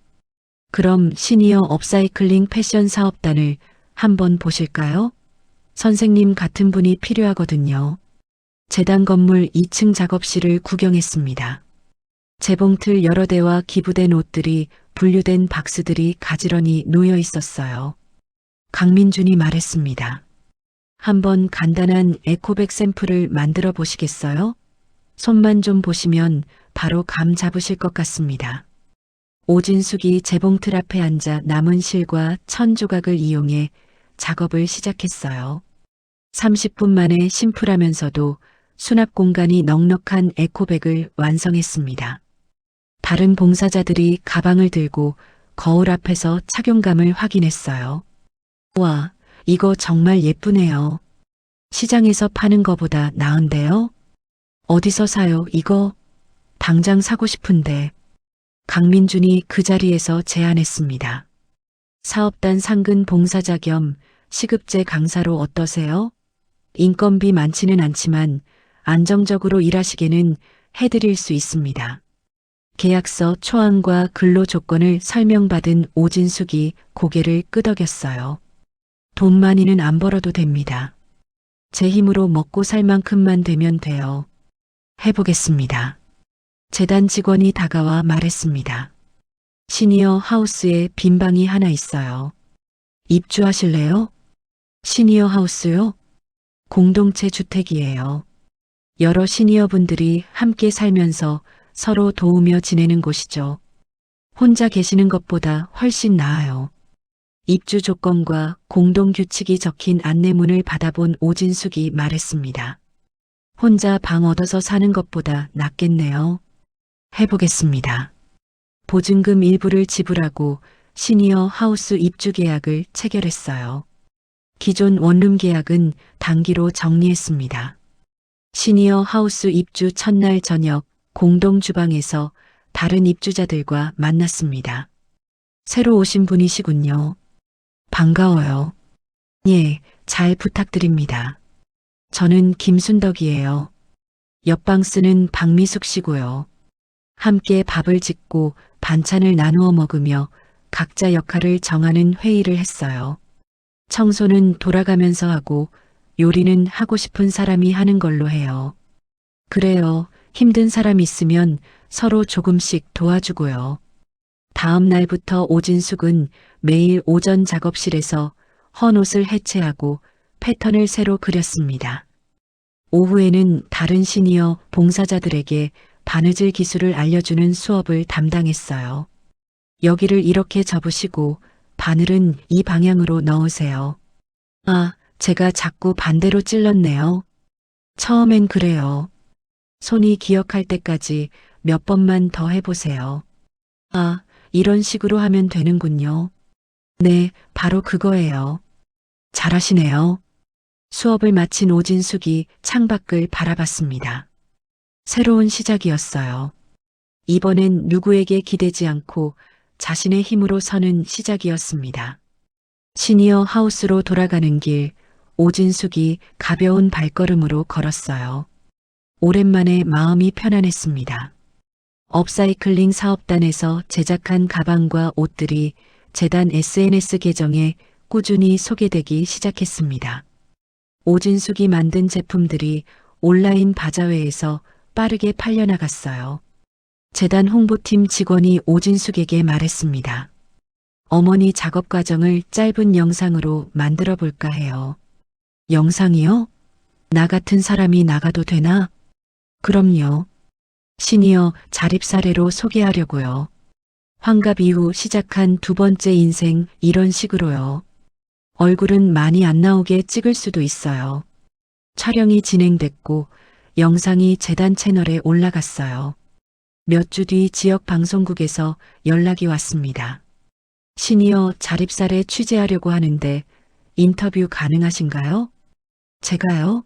그럼 시니어 업사이클링 패션 사업단을 한번 보실까요? 선생님 같은 분이 필요하거든요. 재단 건물 2층 작업실을 구경했습니다. 재봉틀 여러 대와 기부된 옷들이 분류된 박스들이 가지런히 놓여 있었어요. 강민준이 말했습니다. 한번 간단한 에코백 샘플을 만들어 보시겠어요? 손만 좀 보시면 바로 감 잡으실 것 같습니다. 오진숙이 재봉틀 앞에 앉아 남은 실과 천 조각을 이용해 작업을 시작했어요. 30분 만에 심플하면서도 수납 공간이 넉넉한 에코백을 완성했습니다. 다른 봉사자들이 가방을 들고 거울 앞에서 착용감을 확인했어요. 와, 이거 정말 예쁘네요. 시장에서 파는 거보다 나은데요? 어디서 사요, 이거? 당장 사고 싶은데. 강민준이 그 자리에서 제안했습니다. 사업단 상근 봉사자 겸 시급제 강사로 어떠세요? 인건비 많지는 않지만 안정적으로 일하시게는 해드릴 수 있습니다. 계약서 초안과 근로 조건을 설명받은 오진숙이 고개를 끄덕였어요. 돈 많이는 안 벌어도 됩니다. 제 힘으로 먹고 살 만큼만 되면 돼요. 해보겠습니다. 재단 직원이 다가와 말했습니다. 시니어 하우스에 빈 방이 하나 있어요. 입주하실래요? 시니어 하우스요? 공동체 주택이에요. 여러 시니어분들이 함께 살면서 서로 도우며 지내는 곳이죠. 혼자 계시는 것보다 훨씬 나아요. 입주 조건과 공동 규칙이 적힌 안내문을 받아본 오진숙이 말했습니다. 혼자 방 얻어서 사는 것보다 낫겠네요. 해보겠습니다. 보증금 일부를 지불하고 시니어 하우스 입주 계약을 체결했어요. 기존 원룸 계약은 단기로 정리했습니다. 시니어 하우스 입주 첫날 저녁 공동 주방에서 다른 입주자들과 만났습니다. 새로 오신 분이시군요. 반가워요. 예, 잘 부탁드립니다. 저는 김순덕이에요. 옆방 쓰는 박미숙 씨고요. 함께 밥을 짓고 반찬을 나누어 먹으며 각자 역할을 정하는 회의를 했어요. 청소는 돌아가면서 하고 요리는 하고 싶은 사람이 하는 걸로 해요. 그래요. 힘든 사람 있으면 서로 조금씩 도와주고요. 다음 날부터 오진숙은 매일 오전 작업실에서 헌 옷을 해체하고 패턴을 새로 그렸습니다. 오후에는 다른 시니어 봉사자들에게 바느질 기술을 알려주는 수업을 담당했어요. 여기를 이렇게 접으시고 바늘은 이 방향으로 넣으세요. 아, 제가 자꾸 반대로 찔렀네요. 처음엔 그래요. 손이 기억할 때까지 몇 번만 더 해보세요. 아, 이런 식으로 하면 되는군요. 네, 바로 그거예요. 잘하시네요. 수업을 마친 오진숙이 창밖을 바라봤습니다. 새로운 시작이었어요. 이번엔 누구에게 기대지 않고 자신의 힘으로 서는 시작이었습니다. 시니어 하우스로 돌아가는 길, 오진숙이 가벼운 발걸음으로 걸었어요. 오랜만에 마음이 편안했습니다. 업사이클링 사업단에서 제작한 가방과 옷들이 재단 SNS 계정에 꾸준히 소개되기 시작했습니다. 오진숙이 만든 제품들이 온라인 바자회에서 빠르게 팔려나갔어요. 재단 홍보팀 직원이 오진숙에게 말했습니다. 어머니 작업 과정을 짧은 영상으로 만들어 볼까 해요. 영상이요? 나 같은 사람이 나가도 되나? 그럼요. 시니어 자립 사례로 소개하려고요. 환갑 이후 시작한 두 번째 인생 이런 식으로요. 얼굴은 많이 안 나오게 찍을 수도 있어요. 촬영이 진행됐고 영상이 재단 채널에 올라갔어요. 몇 주 뒤 지역 방송국에서 연락이 왔습니다. 시니어 자립 사례 취재하려고 하는데 인터뷰 가능하신가요? 제가요?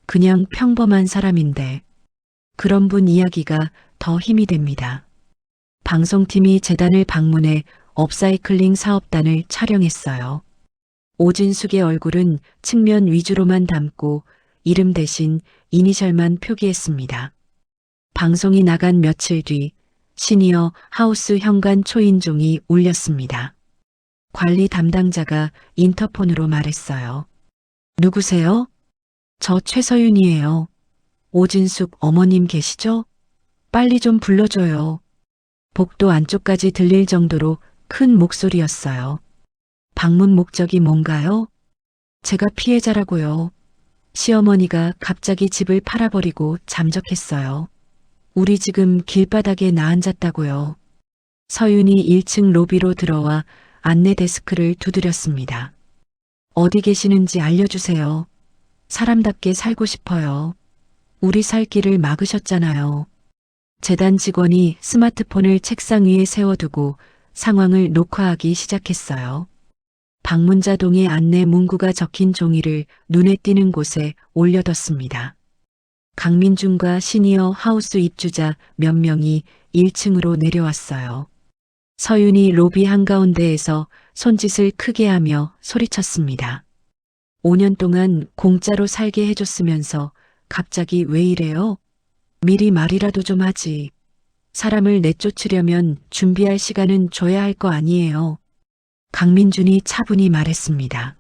그냥 평범한 사람인데. 그런 분 이야기가 더 힘이 됩니다. 방송팀이 재단을 방문해 업사이클링 사업단을 촬영했어요. 오진숙의 얼굴은 측면 위주로만 담고 이름 대신 이니셜만 표기했습니다. 방송이 나간 며칠 뒤 시니어 하우스 현관 초인종이 울렸습니다. 관리 담당자가 인터폰으로 말했어요. 누구세요? 저 최서윤이에요. 오진숙 어머님 계시죠? 빨리 좀 불러줘요. 복도 안쪽까지 들릴 정도로 큰 목소리였어요. 방문 목적이 뭔가요? 제가 피해자라고요. 시어머니가 갑자기 집을 팔아버리고 잠적했어요. 우리 지금 길바닥에 나앉았다고요. 서윤이 1층 로비로 들어와 안내 데스크를 두드렸습니다. 어디 계시는지 알려주세요. 사람답게 살고 싶어요. 우리 살 길을 막으셨잖아요. 재단 직원이 스마트폰을 책상 위에 세워두고 상황을 녹화하기 시작했어요. 방문자동의 안내 문구가 적힌 종이를 눈에 띄는 곳에 올려뒀습니다. 강민준과 시니어 하우스 입주자 몇 명이 1층으로 내려왔어요. 서윤이 로비 한가운데에서 손짓을 크게 하며 소리쳤습니다. 5년 동안 공짜로 살게 해줬으면서 갑자기 왜 이래요? 미리 말이라도 좀 하지. 사람을 내쫓으려면 준비할 시간은 줘야 할 거 아니에요. 강민준이 차분히 말했습니다.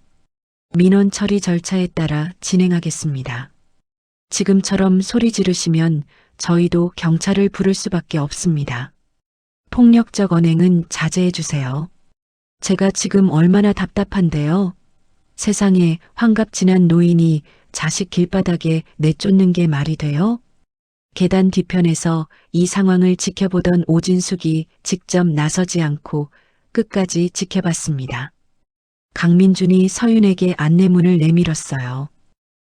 민원 처리 절차에 따라 진행하겠습니다. 지금처럼 소리 지르시면 저희도 경찰을 부를 수밖에 없습니다. 폭력적 언행은 자제해 주세요. 제가 지금 얼마나 답답한데요. 세상에 환갑지난 노인이 자식 길바닥에 내쫓는 게 말이 돼요? 계단 뒤편에서 이 상황을 지켜보던 오진숙이 직접 나서지 않고 끝까지 지켜봤습니다. 강민준이 서윤에게 안내문을 내밀었어요.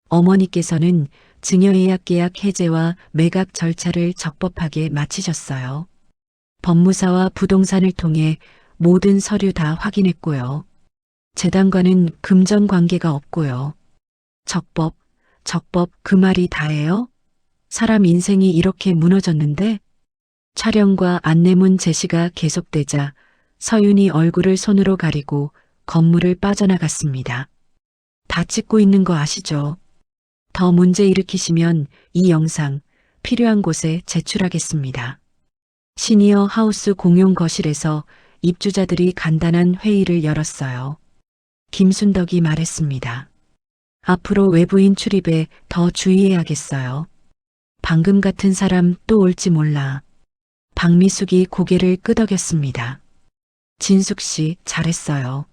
어머니께서는 증여예약 계약 해제와 매각 절차를 적법하게 마치셨어요. 법무사와 부동산을 통해 모든 서류 다 확인했고요. 재단과는 금전 관계가 없고요. 적법 그 말이 다예요? 사람 인생이 이렇게 무너졌는데? 촬영과 안내문 제시가 계속되자 서윤이 얼굴을 손으로 가리고 건물을 빠져나갔습니다. 다 찍고 있는 거 아시죠? 더 문제 일으키시면 이 영상 필요한 곳에 제출하겠습니다. 시니어 하우스 공용 거실에서 입주자들이 간단한 회의를 열었어요. 김순덕이 말했습니다. 앞으로 외부인 출입에 더 주의해야겠어요. 방금 같은 사람 또 올지 몰라. 박미숙이 고개를 끄덕였습니다. 진숙 씨 잘했어요.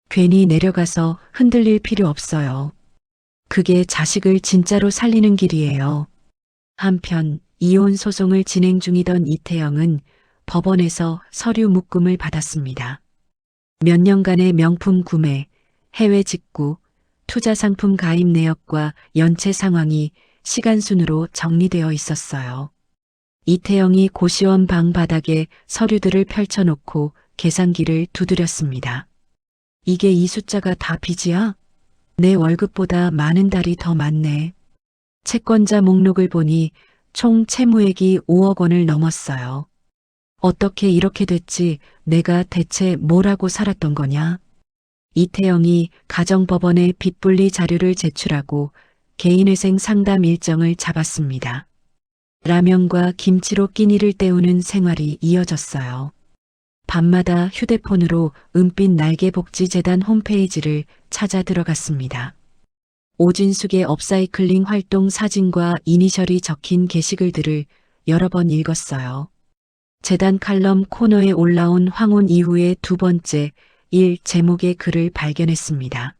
괜히 내려가서 흔들릴 필요 없어요. 그게 자식을 진짜로 살리는 길이에요. 한편 이혼 소송을 진행 중이던 이태영은 법원에서 서류 묶음을 받았습니다. 몇 년간의 명품 구매, 해외 직구, 투자 상품 가입 내역과 연체 상황이 시간순으로 정리되어 있었어요. 이태영이 고시원 방 바닥에 서류들을 펼쳐놓고 계산기를 두드렸습니다. 이게 이 숫자가 다 빚이야? 내 월급보다 많은 달이 더 많네. 채권자 목록을 보니 총 채무액이 5억 원을 넘었어요. 어떻게 이렇게 됐지? 내가 대체 뭐라고 살았던 거냐? 이태영이 가정법원에 빚분리 자료를 제출하고 개인회생 상담 일정을 잡았습니다. 라면과 김치로 끼니를 때우는 생활이 이어졌어요. 밤마다 휴대폰으로 은빛 날개복지재단 홈페이지를 찾아 들어갔습니다. 오진숙의 업사이클링 활동 사진과 이니셜이 적힌 게시글들을 여러 번 읽었어요. 재단 칼럼 코너에 올라온 황혼 이후의 두 번째 일 제목의 글을 발견했습니다.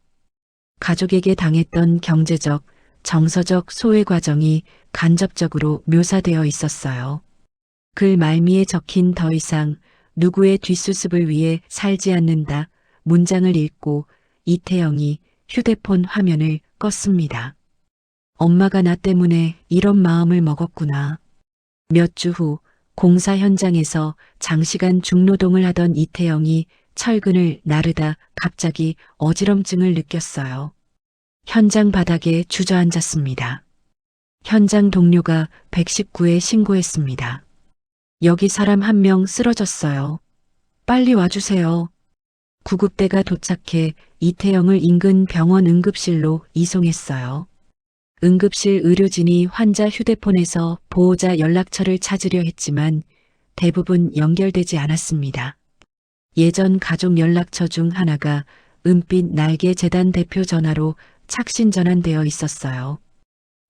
가족에게 당했던 경제적, 정서적 소외 과정이 간접적으로 묘사되어 있었어요. 글 말미에 적힌 더 이상 누구의 뒷수습을 위해 살지 않는다 문장을 읽고 이태영이 휴대폰 화면을 껐습니다. 엄마가 나 때문에 이런 마음을 먹었구나. 몇 주 후 공사 현장에서 장시간 중노동을 하던 이태영이 철근을 나르다 갑자기 어지럼증을 느꼈어요. 현장 바닥에 주저앉았습니다. 현장 동료가 119에 신고했습니다. 여기 사람 한 명 쓰러졌어요. 빨리 와주세요. 구급대가 도착해 이태영을 인근 병원 응급실로 이송했어요. 응급실 의료진이 환자 휴대폰에서 보호자 연락처를 찾으려 했지만 대부분 연결되지 않았습니다. 예전 가족 연락처 중 하나가 은빛 날개 재단 대표 전화로 착신 전환되어 있었어요.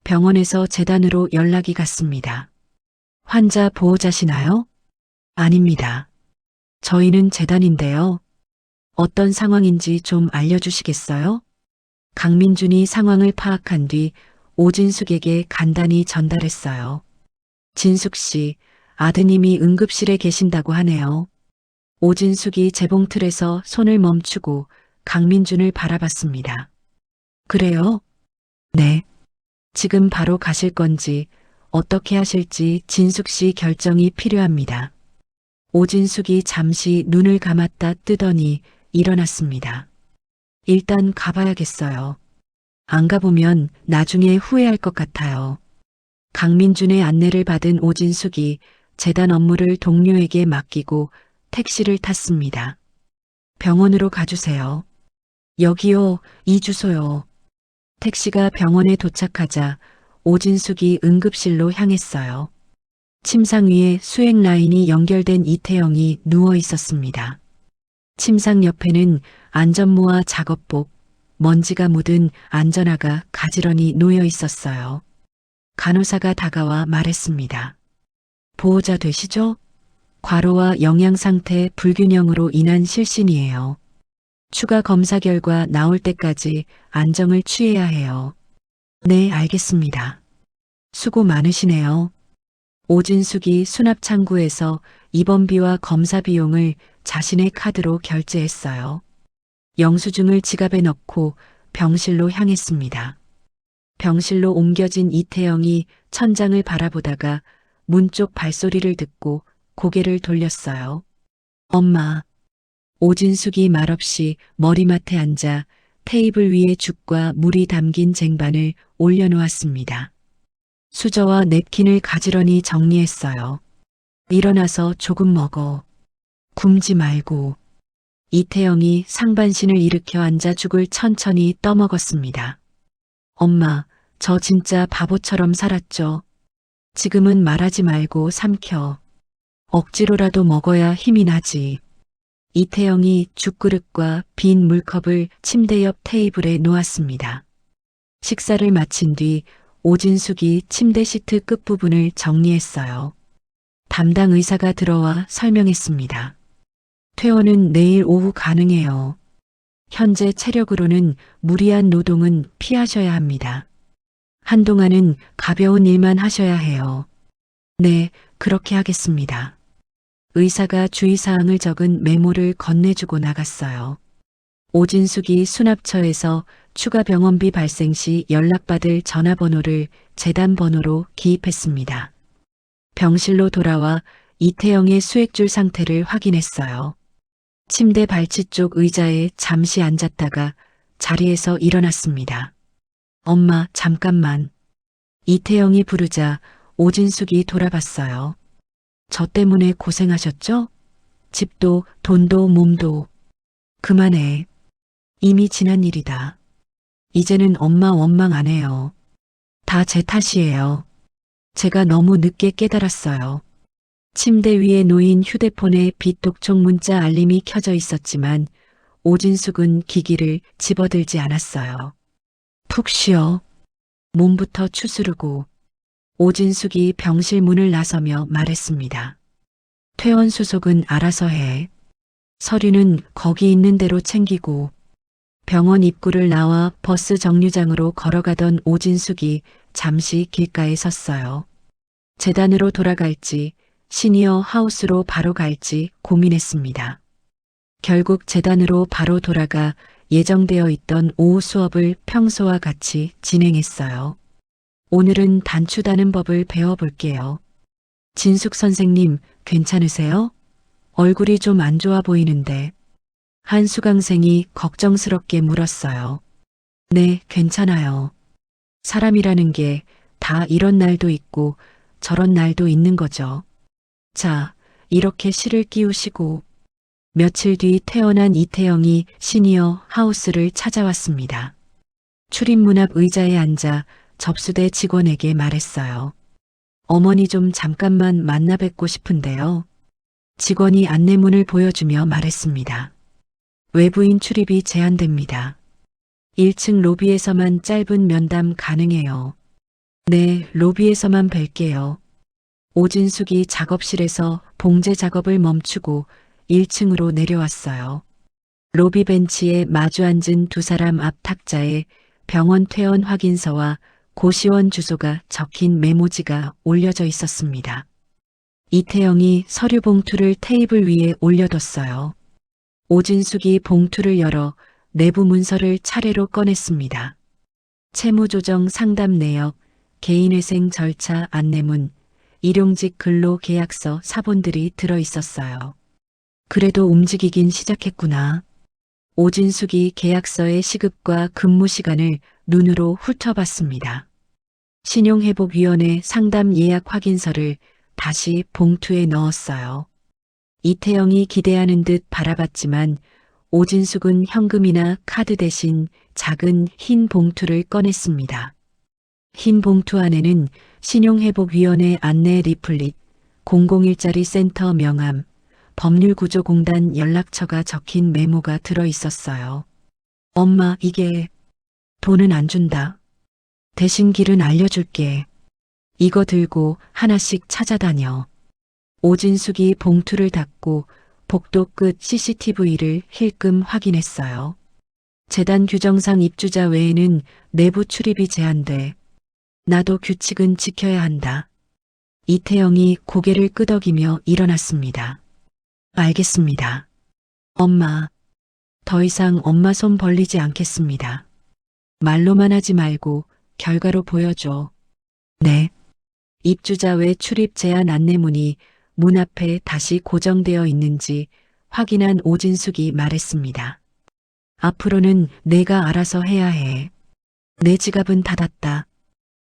병원에서 재단으로 연락이 갔습니다. 환자 보호자시나요? 아닙니다. 저희는 재단인데요. 어떤 상황인지 좀 알려주시겠어요? 강민준이 상황을 파악한 뒤 오진숙에게 간단히 전달했어요. 진숙 씨, 아드님이 응급실에 계신다고 하네요. 오진숙이 재봉틀에서 손을 멈추고 강민준을 바라봤습니다. 그래요? 네. 지금 바로 가실 건지 어떻게 하실지 진숙 씨 결정이 필요합니다. 오진숙이 잠시 눈을 감았다 뜨더니 일어났습니다. 일단 가봐야겠어요. 안 가보면 나중에 후회할 것 같아요. 강민준의 안내를 받은 오진숙이 재단 업무를 동료에게 맡기고 택시를 탔습니다. 병원으로 가주세요. 여기요, 이 주소요. 택시가 병원에 도착하자 오진숙이 응급실로 향했어요. 침상 위에 수액 라인이 연결된 이태영이 누워 있었습니다. 침상 옆에는 안전모와 작업복, 먼지가 묻은 안전화가 가지런히 놓여 있었어요. 간호사가 다가와 말했습니다. 보호자 되시죠? 과로와 영양 상태 불균형으로 인한 실신이에요. 추가 검사 결과 나올 때까지 안정을 취해야 해요. 네, 알겠습니다. 수고 많으시네요. 오진숙이 수납창구에서 입원비와 검사 비용을 자신의 카드로 결제했어요. 영수증을 지갑에 넣고 병실로 향했습니다. 병실로 옮겨진 이태영이 천장을 바라보다가 문 쪽 발소리를 듣고 고개를 돌렸어요. 엄마. 오진숙이 말없이 머리맡에 앉아 테이블 위에 죽과 물이 담긴 쟁반을 올려놓았습니다. 수저와 냅킨을 가지런히 정리했어요. 일어나서 조금 먹어. 굶지 말고. 이태영이 상반신을 일으켜 앉아 죽을 천천히 떠먹었습니다. 엄마, 저 진짜 바보처럼 살았죠. 지금은 말하지 말고 삼켜. 억지로라도 먹어야 힘이 나지. 이태영이 죽그릇과 빈 물컵을 침대 옆 테이블에 놓았습니다. 식사를 마친 뒤 오진숙이 침대 시트 끝부분을 정리했어요. 담당 의사가 들어와 설명했습니다. 퇴원은 내일 오후 가능해요. 현재 체력으로는 무리한 노동은 피하셔야 합니다. 한동안은 가벼운 일만 하셔야 해요. 네, 그렇게 하겠습니다. 의사가 주의사항을 적은 메모를 건네주고 나갔어요. 오진숙이 수납처에서 추가 병원비 발생 시 연락받을 전화번호를 재단 번호로 기입했습니다. 병실로 돌아와 이태영의 수액줄 상태를 확인했어요. 침대 발치 쪽 의자에 잠시 앉았다가 자리에서 일어났습니다. 엄마, 잠깐만. 이태영이 부르자 오진숙이 돌아봤어요. 저 때문에 고생하셨죠? 집도 돈도 몸도. 그만해. 이미 지난 일이다. 이제는 엄마 원망 안 해요. 다 제 탓이에요. 제가 너무 늦게 깨달았어요. 침대 위에 놓인 휴대폰에 비톡촉 문자 알림이 켜져 있었지만 오진숙은 기기를 집어들지 않았어요. 푹 쉬어. 몸부터 추스르고. 오진숙이 병실 문을 나서며 말했습니다. 퇴원 수속은 알아서 해. 서류는 거기 있는 대로 챙기고. 병원 입구를 나와 버스 정류장으로 걸어가던 오진숙이 잠시 길가에 섰어요. 재단으로 돌아갈지 시니어 하우스로 바로 갈지 고민했습니다. 결국 재단으로 바로 돌아가 예정되어 있던 오후 수업을 평소와 같이 진행했어요. 오늘은 단추 다는 법을 배워볼게요. 진숙 선생님, 괜찮으세요? 얼굴이 좀 안 좋아 보이는데. 한 수강생이 걱정스럽게 물었어요. 네, 괜찮아요. 사람이라는 게 다 이런 날도 있고 저런 날도 있는 거죠. 자, 이렇게 실을 끼우시고. 며칠 뒤 퇴원한 이태영이 시니어 하우스를 찾아왔습니다. 출입문 앞 의자에 앉아 접수대 직원에게 말했어요. 어머니 좀 잠깐만 만나 뵙고 싶은데요. 직원이 안내문을 보여주며 말했습니다. 외부인 출입이 제한됩니다. 1층 로비에서만 짧은 면담 가능해요. 네, 로비에서만 뵐게요. 오진숙이 작업실에서 봉제 작업을 멈추고 1층으로 내려왔어요. 로비 벤치에 마주 앉은 두 사람 앞 탁자에 병원 퇴원 확인서와 고시원 주소가 적힌 메모지가 올려져 있었습니다. 이태영이 서류 봉투를 테이블 위에 올려뒀어요. 오진숙이 봉투를 열어 내부 문서를 차례로 꺼냈습니다. 채무조정 상담 내역, 개인회생 절차 안내문, 일용직 근로계약서 사본들이 들어 있었어요. 그래도 움직이긴 시작했구나. 오진숙이 계약서의 시급과 근무 시간을 눈으로 훑어봤습니다. 신용회복위원회 상담 예약 확인서를 다시 봉투에 넣었어요. 이태영이 기대하는 듯 바라봤지만 오진숙은 현금이나 카드 대신 작은 흰 봉투를 꺼냈습니다. 흰 봉투 안에는 신용회복위원회 안내 리플릿, 001짜리 센터 명함, 법률구조공단 연락처가 적힌 메모가 들어 있었어요. 엄마, 이게 돈은 안 준다. 대신 길은 알려줄게. 이거 들고 하나씩 찾아다녀. 오진숙이 봉투를 닫고 복도 끝 CCTV를 힐끔 확인했어요. 재단 규정상 입주자 외에는 내부 출입이 제한돼. 나도 규칙은 지켜야 한다. 이태영이 고개를 끄덕이며 일어났습니다. 알겠습니다. 엄마, 더 이상 엄마 손 벌리지 않겠습니다. 말로만 하지 말고 결과로 보여줘. 네. 입주자 외 출입 제한 안내문이 문 앞에 다시 고정되어 있는지 확인한 오진숙이 말했습니다. 앞으로는 내가 알아서 해야 해. 내 지갑은 닫았다.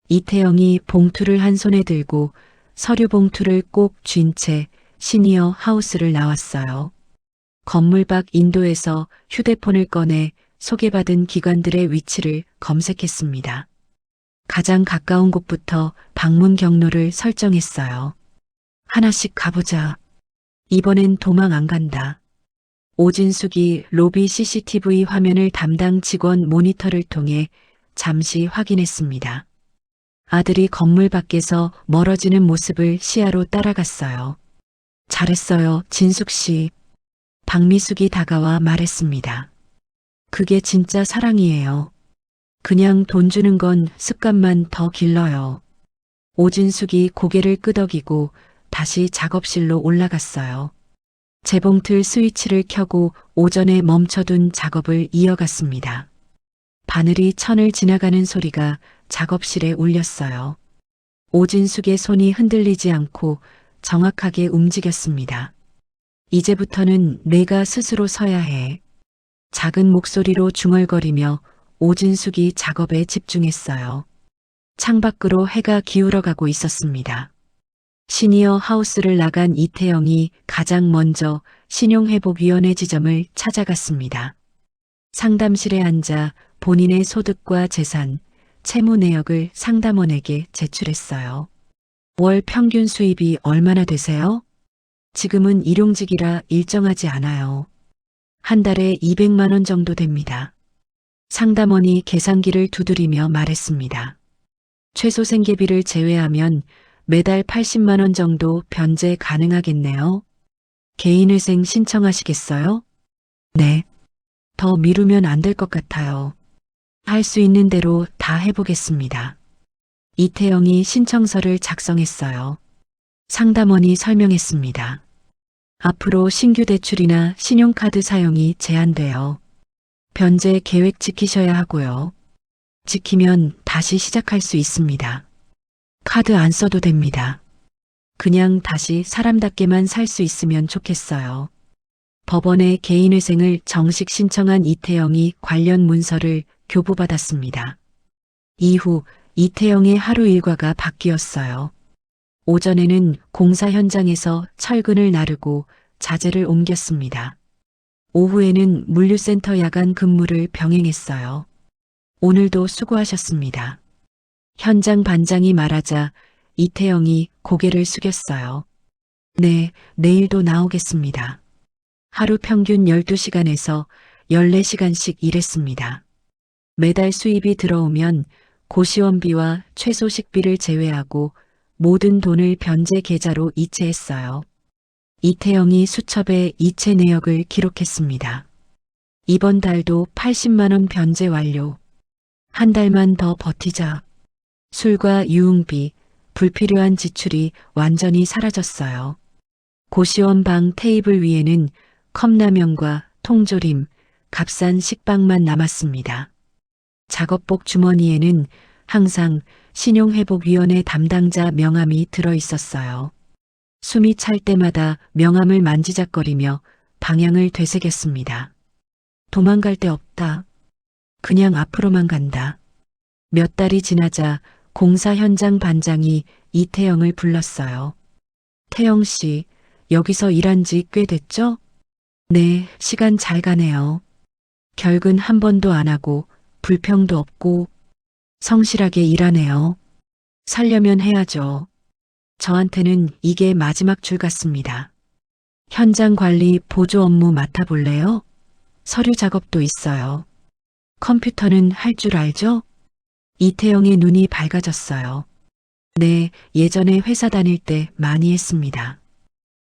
이태영이 봉투를 한 손에 들고 서류 봉투를 꼭 쥔 채 시니어 하우스를 나왔어요. 건물 밖 인도에서 휴대폰을 꺼내 소개받은 기관들의 위치를 검색했습니다. 가장 가까운 곳부터 방문 경로를 설정했어요. 하나씩 가보자. 이번엔 도망 안 간다. 오진숙이 로비 CCTV 화면을 담당 직원 모니터를 통해 잠시 확인했습니다. 아들이 건물 밖에서 멀어지는 모습을 시야로 따라갔어요. 잘했어요, 진숙 씨. 박미숙이 다가와 말했습니다. 그게 진짜 사랑이에요. 그냥 돈 주는 건 습관만 더 길러요. 오진숙이 고개를 끄덕이고 다시 작업실로 올라갔어요. 재봉틀 스위치를 켜고 오전에 멈춰둔 작업을 이어갔습니다. 바늘이 천을 지나가는 소리가 작업실에 울렸어요. 오진숙의 손이 흔들리지 않고 정확하게 움직였습니다. 이제부터는 내가 스스로 서야 해. 작은 목소리로 중얼거리며 오진숙이 작업에 집중했어요. 창밖으로 해가 기울어가고 있었습니다. 시니어 하우스를 나간 이태영이 가장 먼저 신용회복위원회 지점을 찾아갔습니다. 상담실에 앉아 본인의 소득과 재산, 채무 내역을 상담원에게 제출했어요. 월 평균 수입이 얼마나 되세요? 지금은 일용직이라 일정하지 않아요. 한 달에 200만 원 정도 됩니다. 상담원이 계산기를 두드리며 말했습니다. 최소 생계비를 제외하면 매달 80만 원 정도 변제 가능하겠네요. 개인회생 신청하시겠어요? 네. 더 미루면 안 될 것 같아요. 할 수 있는 대로 다 해보겠습니다. 이태영이 신청서를 작성했어요. 상담원이 설명했습니다. 앞으로 신규 대출이나 신용카드 사용이 제한돼요. 변제 계획 지키셔야 하고요. 지키면 다시 시작할 수 있습니다. 카드 안 써도 됩니다. 그냥 다시 사람답게만 살 수 있으면 좋겠어요. 법원에 개인회생을 정식 신청한 이태영이 관련 문서를 교부받았습니다. 이후 이태영의 하루 일과가 바뀌었어요. 오전에는 공사 현장에서 철근을 나르고 자재를 옮겼습니다. 오후에는 물류센터 야간 근무를 병행했어요. 오늘도 수고하셨습니다. 현장 반장이 말하자 이태영이 고개를 숙였어요. 네, 내일도 나오겠습니다. 하루 평균 12시간에서 14시간씩 일했습니다. 매달 수입이 들어오면 고시원비와 최소 식비를 제외하고 모든 돈을 변제 계좌로 이체했어요. 이태영이 수첩에 이체 내역을 기록했습니다. 이번 달도 80만 원 변제 완료. 한 달만 더 버티자. 술과 유흥비, 불필요한 지출이 완전히 사라졌어요. 고시원 방 테이블 위에는 컵라면과 통조림, 값싼 식빵만 남았습니다. 작업복 주머니에는 항상 신용회복위원회 담당자 명함이 들어 있었어요. 숨이 찰 때마다 명함을 만지작거리며 방향을 되새겼습니다. 도망갈 데 없다. 그냥 앞으로만 간다. 몇 달이 지나자 공사 현장 반장이 이태영을 불렀어요. 태영 씨, 여기서 일한 지 꽤 됐죠? 네, 시간 잘 가네요. 결근 한 번도 안 하고 불평도 없고 성실하게 일하네요. 살려면 해야죠. 저한테는 이게 마지막 줄 같습니다. 현장 관리 보조 업무 맡아볼래요? 서류 작업도 있어요. 컴퓨터는 할 줄 알죠? 이태영의 눈이 밝아졌어요. 네, 예전에 회사 다닐 때 많이 했습니다.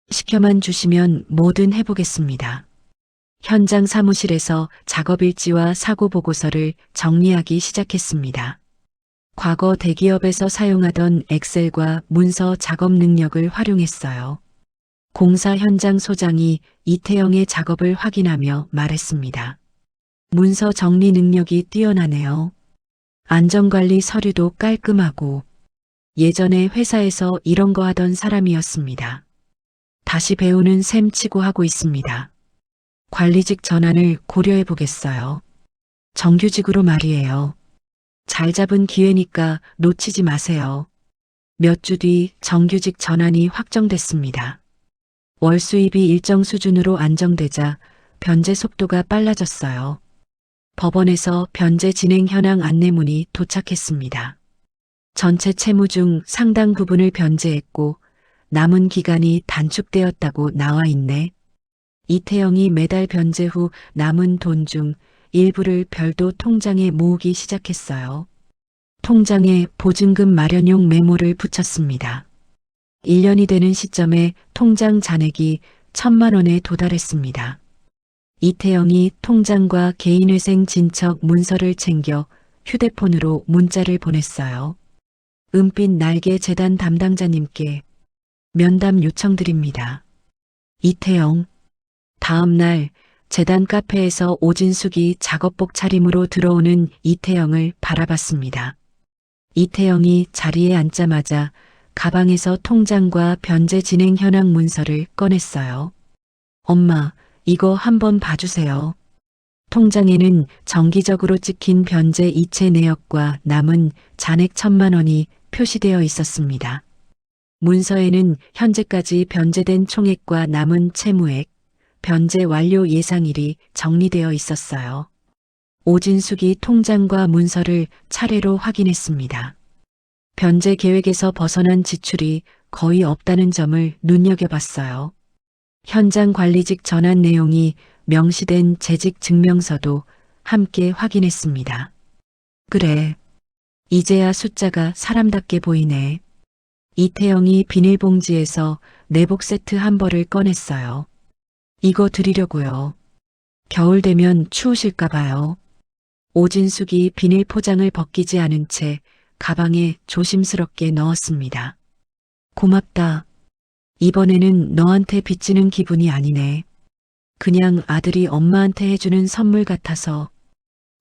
시켜만 주시면 뭐든 해보겠습니다. 현장 사무실에서 작업일지와 사고 보고서를 정리하기 시작했습니다. 과거 대기업에서 사용하던 엑셀과 문서 작업 능력을 활용했어요. 공사 현장 소장이 이태영의 작업을 확인하며 말했습니다. 문서 정리 능력이 뛰어나네요. 안전관리 서류도 깔끔하고 예전에 회사에서 이런 거 하던 사람이었습니다. 다시 배우는 셈 치고 하고 있습니다. 관리직 전환을 고려해 보겠어요. 정규직으로 말이에요. 잘 잡은 기회니까 놓치지 마세요. 몇 주 뒤 정규직 전환이 확정됐습니다. 월 수입이 일정 수준으로 안정되자 변제 속도가 빨라졌어요. 법원에서 변제 진행 현황 안내문이 도착했습니다. 전체 채무 중 상당 부분을 변제했고 남은 기간이 단축되었다고 나와 있네. 이태영이 매달 변제 후 남은 돈 중 일부를 별도 통장에 모으기 시작했어요. 통장에 보증금 마련용 메모를 붙였습니다. 1년이 되는 시점에 통장 잔액이 1,000만 원에 도달했습니다. 이태영이 통장과 개인회생 진척 문서를 챙겨 휴대폰으로 문자를 보냈어요. 은빛 날개 재단 담당자님께 면담 요청드립니다. 이태영. 다음 날 재단 카페에서 오진숙이 작업복 차림으로 들어오는 이태영을 바라봤습니다. 이태영이 자리에 앉자마자 가방에서 통장과 변제 진행 현황 문서를 꺼냈어요. 엄마, 이거 한번 봐주세요. 통장에는 정기적으로 찍힌 변제 이체 내역과 남은 잔액 1,000만 원이 표시되어 있었습니다. 문서에는 현재까지 변제된 총액과 남은 채무액, 변제 완료 예상일이 정리되어 있었어요. 오진숙이 통장과 문서를 차례로 확인했습니다. 변제 계획에서 벗어난 지출이 거의 없다는 점을 눈여겨봤어요. 현장 관리직 전환 내용이 명시된 재직 증명서도 함께 확인했습니다. 그래, 이제야 숫자가 사람답게 보이네. 이태영이 비닐봉지에서 내복 세트 한 벌을 꺼냈어요. 이거 드리려고요. 겨울 되면 추우실까 봐요. 오진숙이 비닐 포장을 벗기지 않은 채 가방에 조심스럽게 넣었습니다. 고맙다. 이번에는 너한테 빚지는 기분이 아니네. 그냥 아들이 엄마한테 해주는 선물 같아서.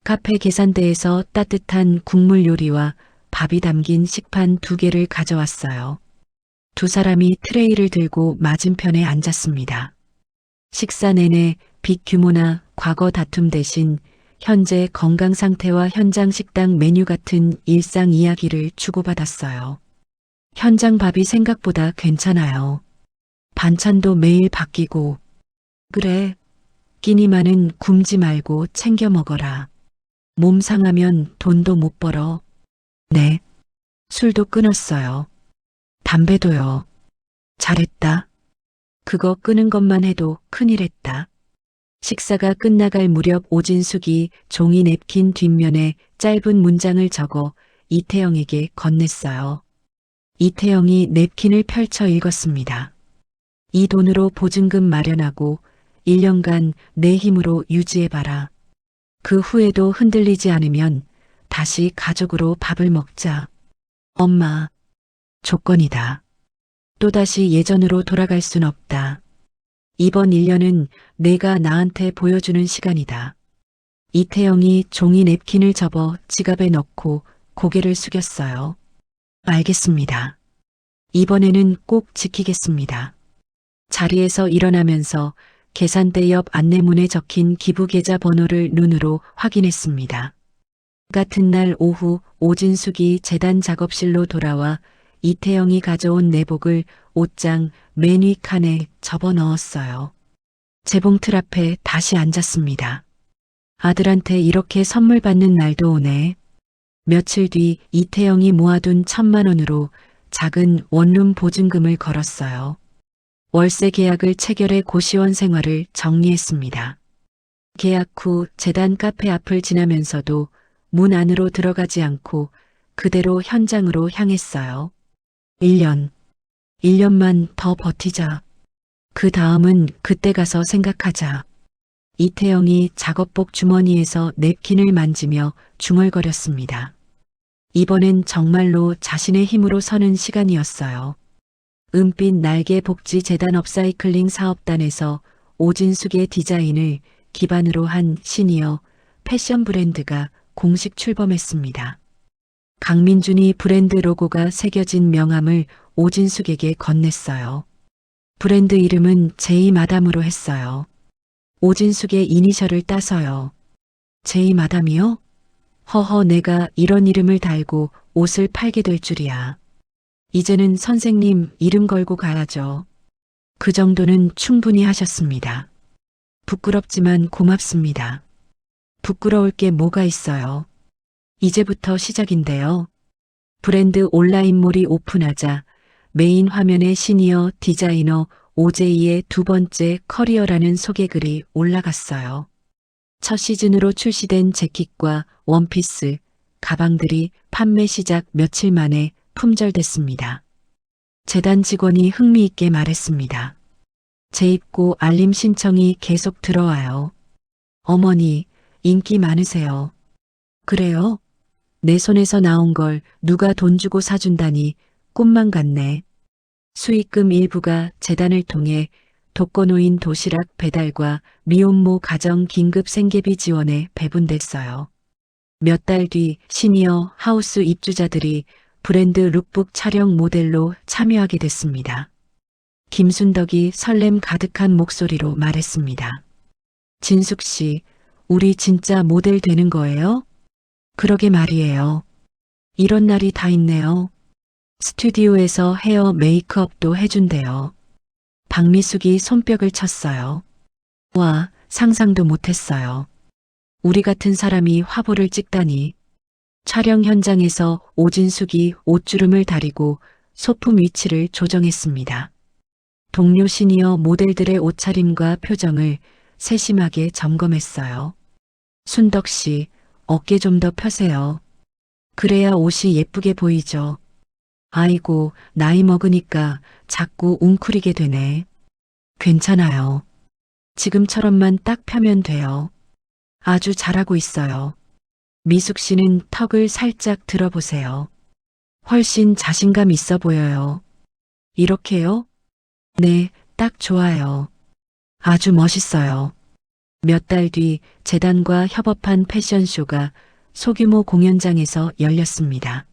카페 계산대에서 따뜻한 국물 요리와 밥이 담긴 식판 2개를 가져왔어요. 두 사람이 트레이를 들고 맞은편에 앉았습니다. 식사 내내 빚 규모나 과거 다툼 대신 현재 건강 상태와 현장 식당 메뉴 같은 일상 이야기를 주고받았어요. 현장 밥이 생각보다 괜찮아요. 반찬도 매일 바뀌고. 그래, 끼니만은 굶지 말고 챙겨 먹어라. 몸 상하면 돈도 못 벌어. 네, 술도 끊었어요. 담배도요. 잘했다. 그거 끊은 것만 해도 큰일 했다. 식사가 끝나갈 무렵 오진숙이 종이 냅킨 뒷면에 짧은 문장을 적어 이태영에게 건넸어요. 이태영이 냅킨을 펼쳐 읽었습니다. 이 돈으로 보증금 마련하고 1년간 내 힘으로 유지해봐라. 그 후에도 흔들리지 않으면 다시 가족으로 밥을 먹자. 엄마, 조건이다. 또다시 예전으로 돌아갈 순 없다. 이번 1년은 내가 나한테 보여주는 시간이다. 이태영이 종이 냅킨을 접어 지갑에 넣고 고개를 숙였어요. 알겠습니다. 이번에는 꼭 지키겠습니다. 자리에서 일어나면서 계산대 옆 안내문에 적힌 기부계좌 번호를 눈으로 확인했습니다. 같은 날 오후 오진숙이 재단 작업실로 돌아와 이태영이 가져온 내복을 옷장 맨 위 칸에 접어 넣었어요. 재봉틀 앞에 다시 앉았습니다. 아들한테 이렇게 선물 받는 날도 오네. 며칠 뒤 이태영이 모아둔 1,000만 원으로 작은 원룸 보증금을 걸었어요. 월세 계약을 체결해 고시원 생활을 정리했습니다. 계약 후 재단 카페 앞을 지나면서도 문 안으로 들어가지 않고 그대로 현장으로 향했어요. 1년. 1년만 더 버티자. 그 다음은 그때 가서 생각하자. 이태영이 작업복 주머니에서 냅킨을 만지며 중얼거렸습니다. 이번엔 정말로 자신의 힘으로 서는 시간이었어요. 은빛 날개 복지 재단 업사이클링 사업단에서 오진숙의 디자인을 기반으로 한 시니어 패션 브랜드가 공식 출범했습니다. 강민준이 브랜드 로고가 새겨진 명함을 오진숙에게 건넸어요. 브랜드 이름은 제이 마담으로 했어요. 오진숙의 이니셜을 따서요. 제이 마담이요? 허허, 내가 이런 이름을 달고 옷을 팔게 될 줄이야. 이제는 선생님 이름 걸고 가야죠. 그 정도는 충분히 하셨습니다. 부끄럽지만 고맙습니다. 부끄러울 게 뭐가 있어요. 이제부터 시작인데요. 브랜드 온라인몰이 오픈하자 메인 화면에 시니어 디자이너 오제이의 두 번째 커리어라는 소개글이 올라갔어요. 첫 시즌으로 출시된 재킷과 원피스, 가방들이 판매 시작 며칠 만에 품절됐습니다. 재단 직원이 흥미있게 말했습니다. 재입고 알림 신청이 계속 들어와요. 어머니, 인기 많으세요. 그래요? 내 손에서 나온 걸 누가 돈 주고 사준다니 꿈만 같네. 수익금 일부가 재단을 통해 독거노인 도시락 배달과 미혼모 가정 긴급 생계비 지원에 배분됐어요. 몇 달 뒤 시니어 하우스 입주자들이 브랜드 룩북 촬영 모델로 참여하게 됐습니다. 김순덕이 설렘 가득한 목소리로 말했습니다. 진숙 씨, 우리 진짜 모델 되는 거예요? 그러게 말이에요. 이런 날이 다 있네요. 스튜디오에서 헤어 메이크업도 해준대요. 박미숙이 손뼉을 쳤어요. 와, 상상도 못했어요. 우리 같은 사람이 화보를 찍다니. 촬영 현장에서 오진숙이 옷주름을 다리고 소품 위치를 조정했습니다. 동료 시니어 모델들의 옷차림과 표정을 세심하게 점검했어요. 순덕 씨, 어깨 좀 더 펴세요. 그래야 옷이 예쁘게 보이죠. 아이고, 나이 먹으니까 자꾸 웅크리게 되네. 괜찮아요. 지금처럼만 딱 펴면 돼요. 아주 잘하고 있어요. 미숙 씨는 턱을 살짝 들어보세요. 훨씬 자신감 있어 보여요. 이렇게요? 네, 딱 좋아요. 아주 멋있어요. 몇 달 뒤 재단과 협업한 패션쇼가 소규모 공연장에서 열렸습니다.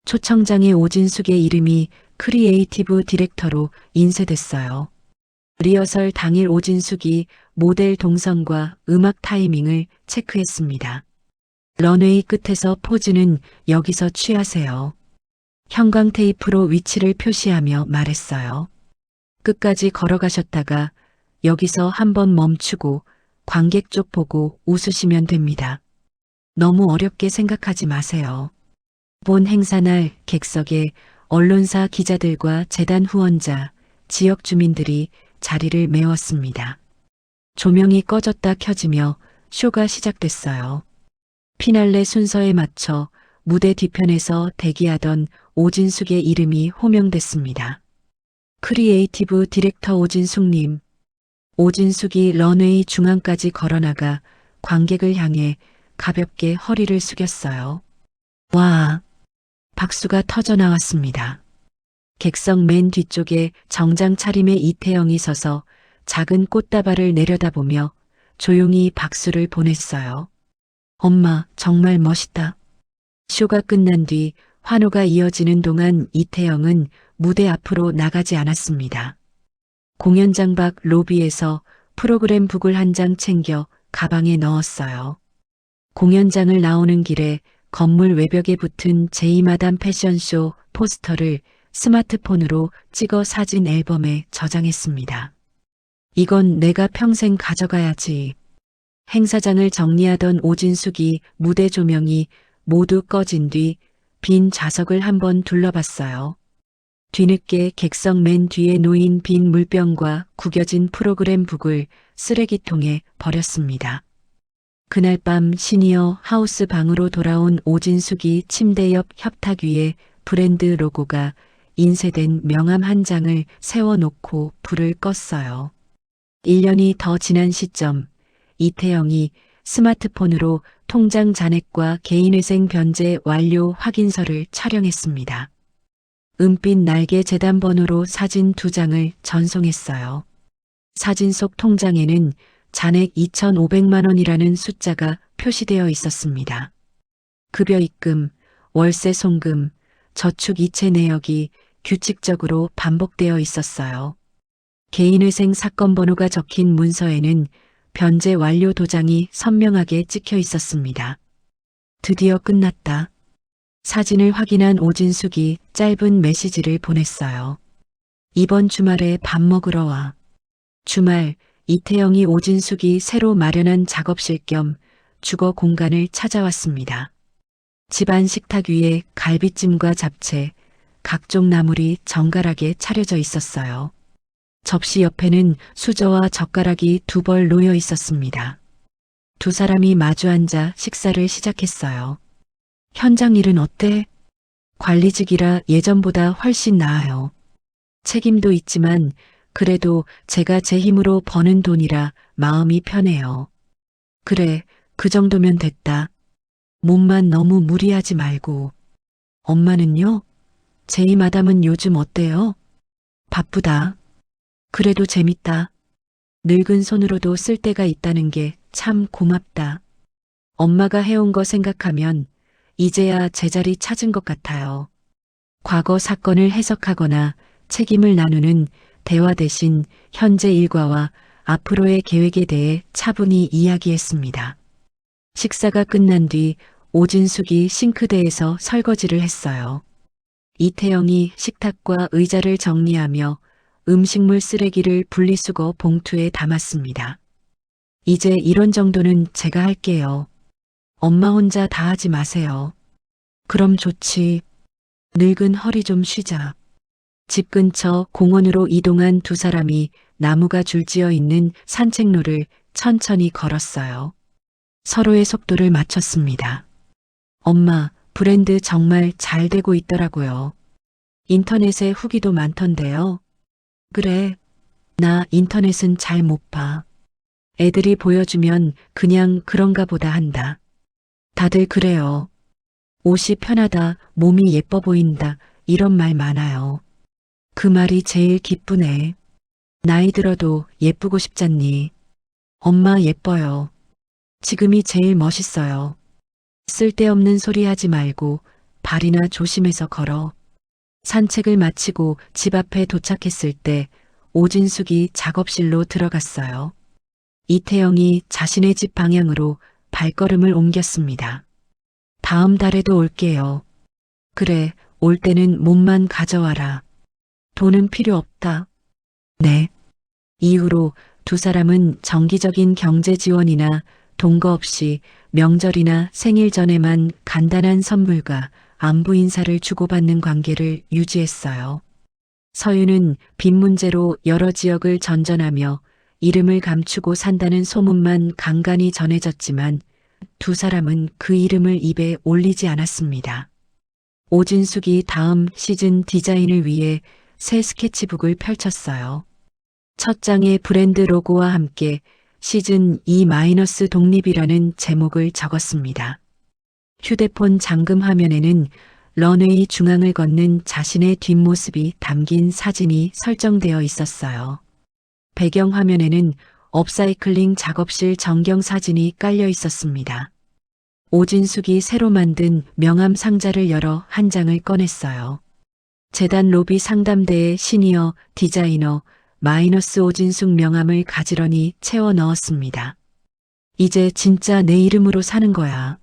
초청장에 오진숙의 이름이 크리에이티브 디렉터로 인쇄됐어요. 리허설 당일 오진숙이 모델 동선과 음악 타이밍을 체크했습니다. 런웨이 끝에서 포즈는 여기서 취하세요. 형광 테이프로 위치를 표시하며 말했어요. 끝까지 걸어가셨다가 여기서 한번 멈추고 관객 쪽 보고 웃으시면 됩니다. 너무 어렵게 생각하지 마세요. 본 행사날 객석에 언론사 기자들과 재단 후원자, 지역 주민들이 자리를 메웠습니다. 조명이 꺼졌다 켜지며 쇼가 시작됐어요. 피날레 순서에 맞춰 무대 뒤편에서 대기하던 오진숙의 이름이 호명됐습니다. 크리에이티브 디렉터 오진숙님. 오진숙이 런웨이 중앙까지 걸어나가 관객을 향해 가볍게 허리를 숙였어요. 와, 박수가 터져 나왔습니다. 객석 맨 뒤쪽에 정장 차림의 이태영이 서서 작은 꽃다발을 내려다보며 조용히 박수를 보냈어요. 엄마, 정말 멋있다. 쇼가 끝난 뒤 환호가 이어지는 동안 이태영은 무대 앞으로 나가지 않았습니다. 공연장 밖 로비에서 프로그램 북을 한 장 챙겨 가방에 넣었어요. 공연장을 나오는 길에 건물 외벽에 붙은 제이마담 패션쇼 포스터를 스마트폰으로 찍어 사진 앨범에 저장했습니다. 이건 내가 평생 가져가야지. 행사장을 정리하던 오진숙이 무대 조명이 모두 꺼진 뒤 빈 좌석을 한번 둘러봤어요. 뒤늦게 객석 맨 뒤에 놓인 빈 물병과 구겨진 프로그램 북을 쓰레기통에 버렸습니다. 그날 밤 시니어 하우스 방으로 돌아온 오진숙이 침대 옆 협탁 위에 브랜드 로고가 인쇄된 명함 한 장을 세워놓고 불을 껐어요. 1년이 더 지난 시점, 이태영이 스마트폰으로 통장 잔액과 개인회생 변제 완료 확인서를 촬영했습니다. 은빛 날개 재단 번호로 사진 2장을 전송했어요. 사진 속 통장에는 잔액 2,500만 원이라는 숫자가 표시되어 있었습니다. 급여 입금, 월세 송금, 저축 이체 내역이 규칙적으로 반복되어 있었어요. 개인회생 사건 번호가 적힌 문서에는 변제 완료 도장이 선명하게 찍혀 있었습니다. 드디어 끝났다. 사진을 확인한 오진숙이 짧은 메시지를 보냈어요. 이번 주말에 밥 먹으러 와. 주말, 이태영이 오진숙이 새로 마련한 작업실 겸 주거 공간을 찾아왔습니다. 집안 식탁 위에 갈비찜과 잡채, 각종 나물이 정갈하게 차려져 있었어요. 접시 옆에는 수저와 젓가락이 2벌 놓여 있었습니다. 두 사람이 마주 앉아 식사를 시작했어요. 현장 일은 어때? 관리직이라 예전보다 훨씬 나아요. 책임도 있지만 그래도 제가 제 힘으로 버는 돈이라 마음이 편해요. 그래, 그 정도면 됐다. 몸만 너무 무리하지 말고. 엄마는요? 제이 마담은 요즘 어때요? 바쁘다. 그래도 재밌다. 늙은 손으로도 쓸 데가 있다는 게 참 고맙다. 엄마가 해온 거 생각하면 이제야 제자리 찾은 것 같아요. 과거 사건을 해석하거나 책임을 나누는 대화 대신 현재 일과와 앞으로의 계획에 대해 차분히 이야기했습니다. 식사가 끝난 뒤 오진숙이 싱크대에서 설거지를 했어요. 이태영이 식탁과 의자를 정리하며 음식물 쓰레기를 분리수거 봉투에 담았습니다. 이제 이런 정도는 제가 할게요. 엄마 혼자 다 하지 마세요. 그럼 좋지. 늙은 허리 좀 쉬자. 집 근처 공원으로 이동한 두 사람이 나무가 줄지어 있는 산책로를 천천히 걸었어요. 서로의 속도를 맞췄습니다. 엄마, 브랜드 정말 잘 되고 있더라고요. 인터넷에 후기도 많던데요. 그래, 나 인터넷은 잘 못 봐. 애들이 보여주면 그냥 그런가 보다 한다. 다들 그래요. 옷이 편하다, 몸이 예뻐 보인다, 이런 말 많아요. 그 말이 제일 기쁘네. 나이 들어도 예쁘고 싶잖니. 엄마 예뻐요. 지금이 제일 멋있어요. 쓸데없는 소리 하지 말고 발이나 조심해서 걸어. 산책을 마치고 집 앞에 도착했을 때 오진숙이 작업실로 들어갔어요. 이태영이 자신의 집 방향으로 발걸음을 옮겼습니다. 다음 달에도 올게요. 그래, 올 때는 몸만 가져와라. 돈은 필요 없다. 네. 이후로 두 사람은 정기적인 경제 지원이나 동거 없이 명절이나 생일 전에만 간단한 선물과 안부 인사를 주고받는 관계를 유지했어요. 서유는 빚 문제로 여러 지역을 전전하며 이름을 감추고 산다는 소문만 간간히 전해졌지만 두 사람은 그 이름을 입에 올리지 않았습니다. 오진숙이 다음 시즌 디자인을 위해 새 스케치북을 펼쳤어요. 첫 장에 브랜드 로고와 함께 시즌 2- 독립이라는 제목을 적었습니다. 휴대폰 잠금 화면에는 런웨이 중앙을 걷는 자신의 뒷모습이 담긴 사진이 설정되어 있었어요. 배경 화면에는 업사이클링 작업실 전경 사진이 깔려 있었습니다. 오진숙이 새로 만든 명함 상자를 열어 한 장을 꺼냈어요. 재단 로비 상담대의 시니어 디자이너 마이너스 오진숙 명함을 가지런히 채워 넣었습니다. 이제 진짜 내 이름으로 사는 거야.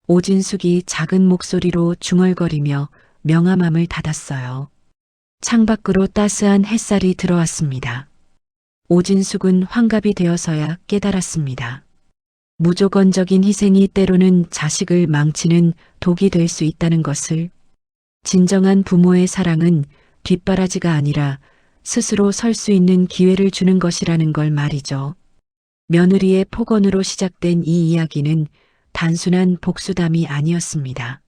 오진숙이 작은 목소리로 중얼거리며 명함함을 닫았어요. 창밖으로 따스한 햇살이 들어왔습니다. 오진숙은 환갑이 되어서야 깨달았습니다. 무조건적인 희생이 때로는 자식을 망치는 독이 될 수 있다는 것을. 진정한 부모의 사랑은 뒷바라지가 아니라 스스로 설 수 있는 기회를 주는 것이라는 걸 말이죠. 며느리의 폭언으로 시작된 이 이야기는 단순한 복수담이 아니었습니다.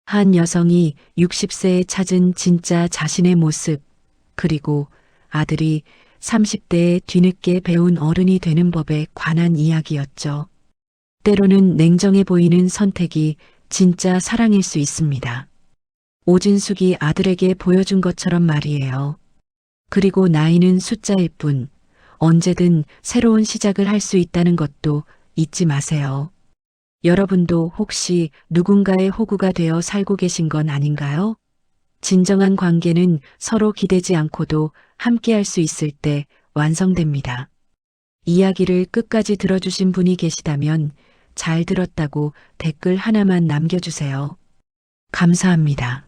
한 여성이 60세에 찾은 진짜 자신의 모습, 그리고 아들이 30대에 뒤늦게 배운 어른이 되는 법에 관한 이야기였죠. 때로는 냉정해 보이는 선택이 진짜 사랑일 수 있습니다. 오진숙이 아들에게 보여준 것처럼 말이에요. 그리고 나이는 숫자일 뿐 언제든 새로운 시작을 할 수 있다는 것도 잊지 마세요. 여러분도 혹시 누군가의 호구가 되어 살고 계신 건 아닌가요? 진정한 관계는 서로 기대지 않고도 함께할 수 있을 때 완성됩니다. 이야기를 끝까지 들어주신 분이 계시다면 잘 들었다고 댓글 하나만 남겨주세요. 감사합니다.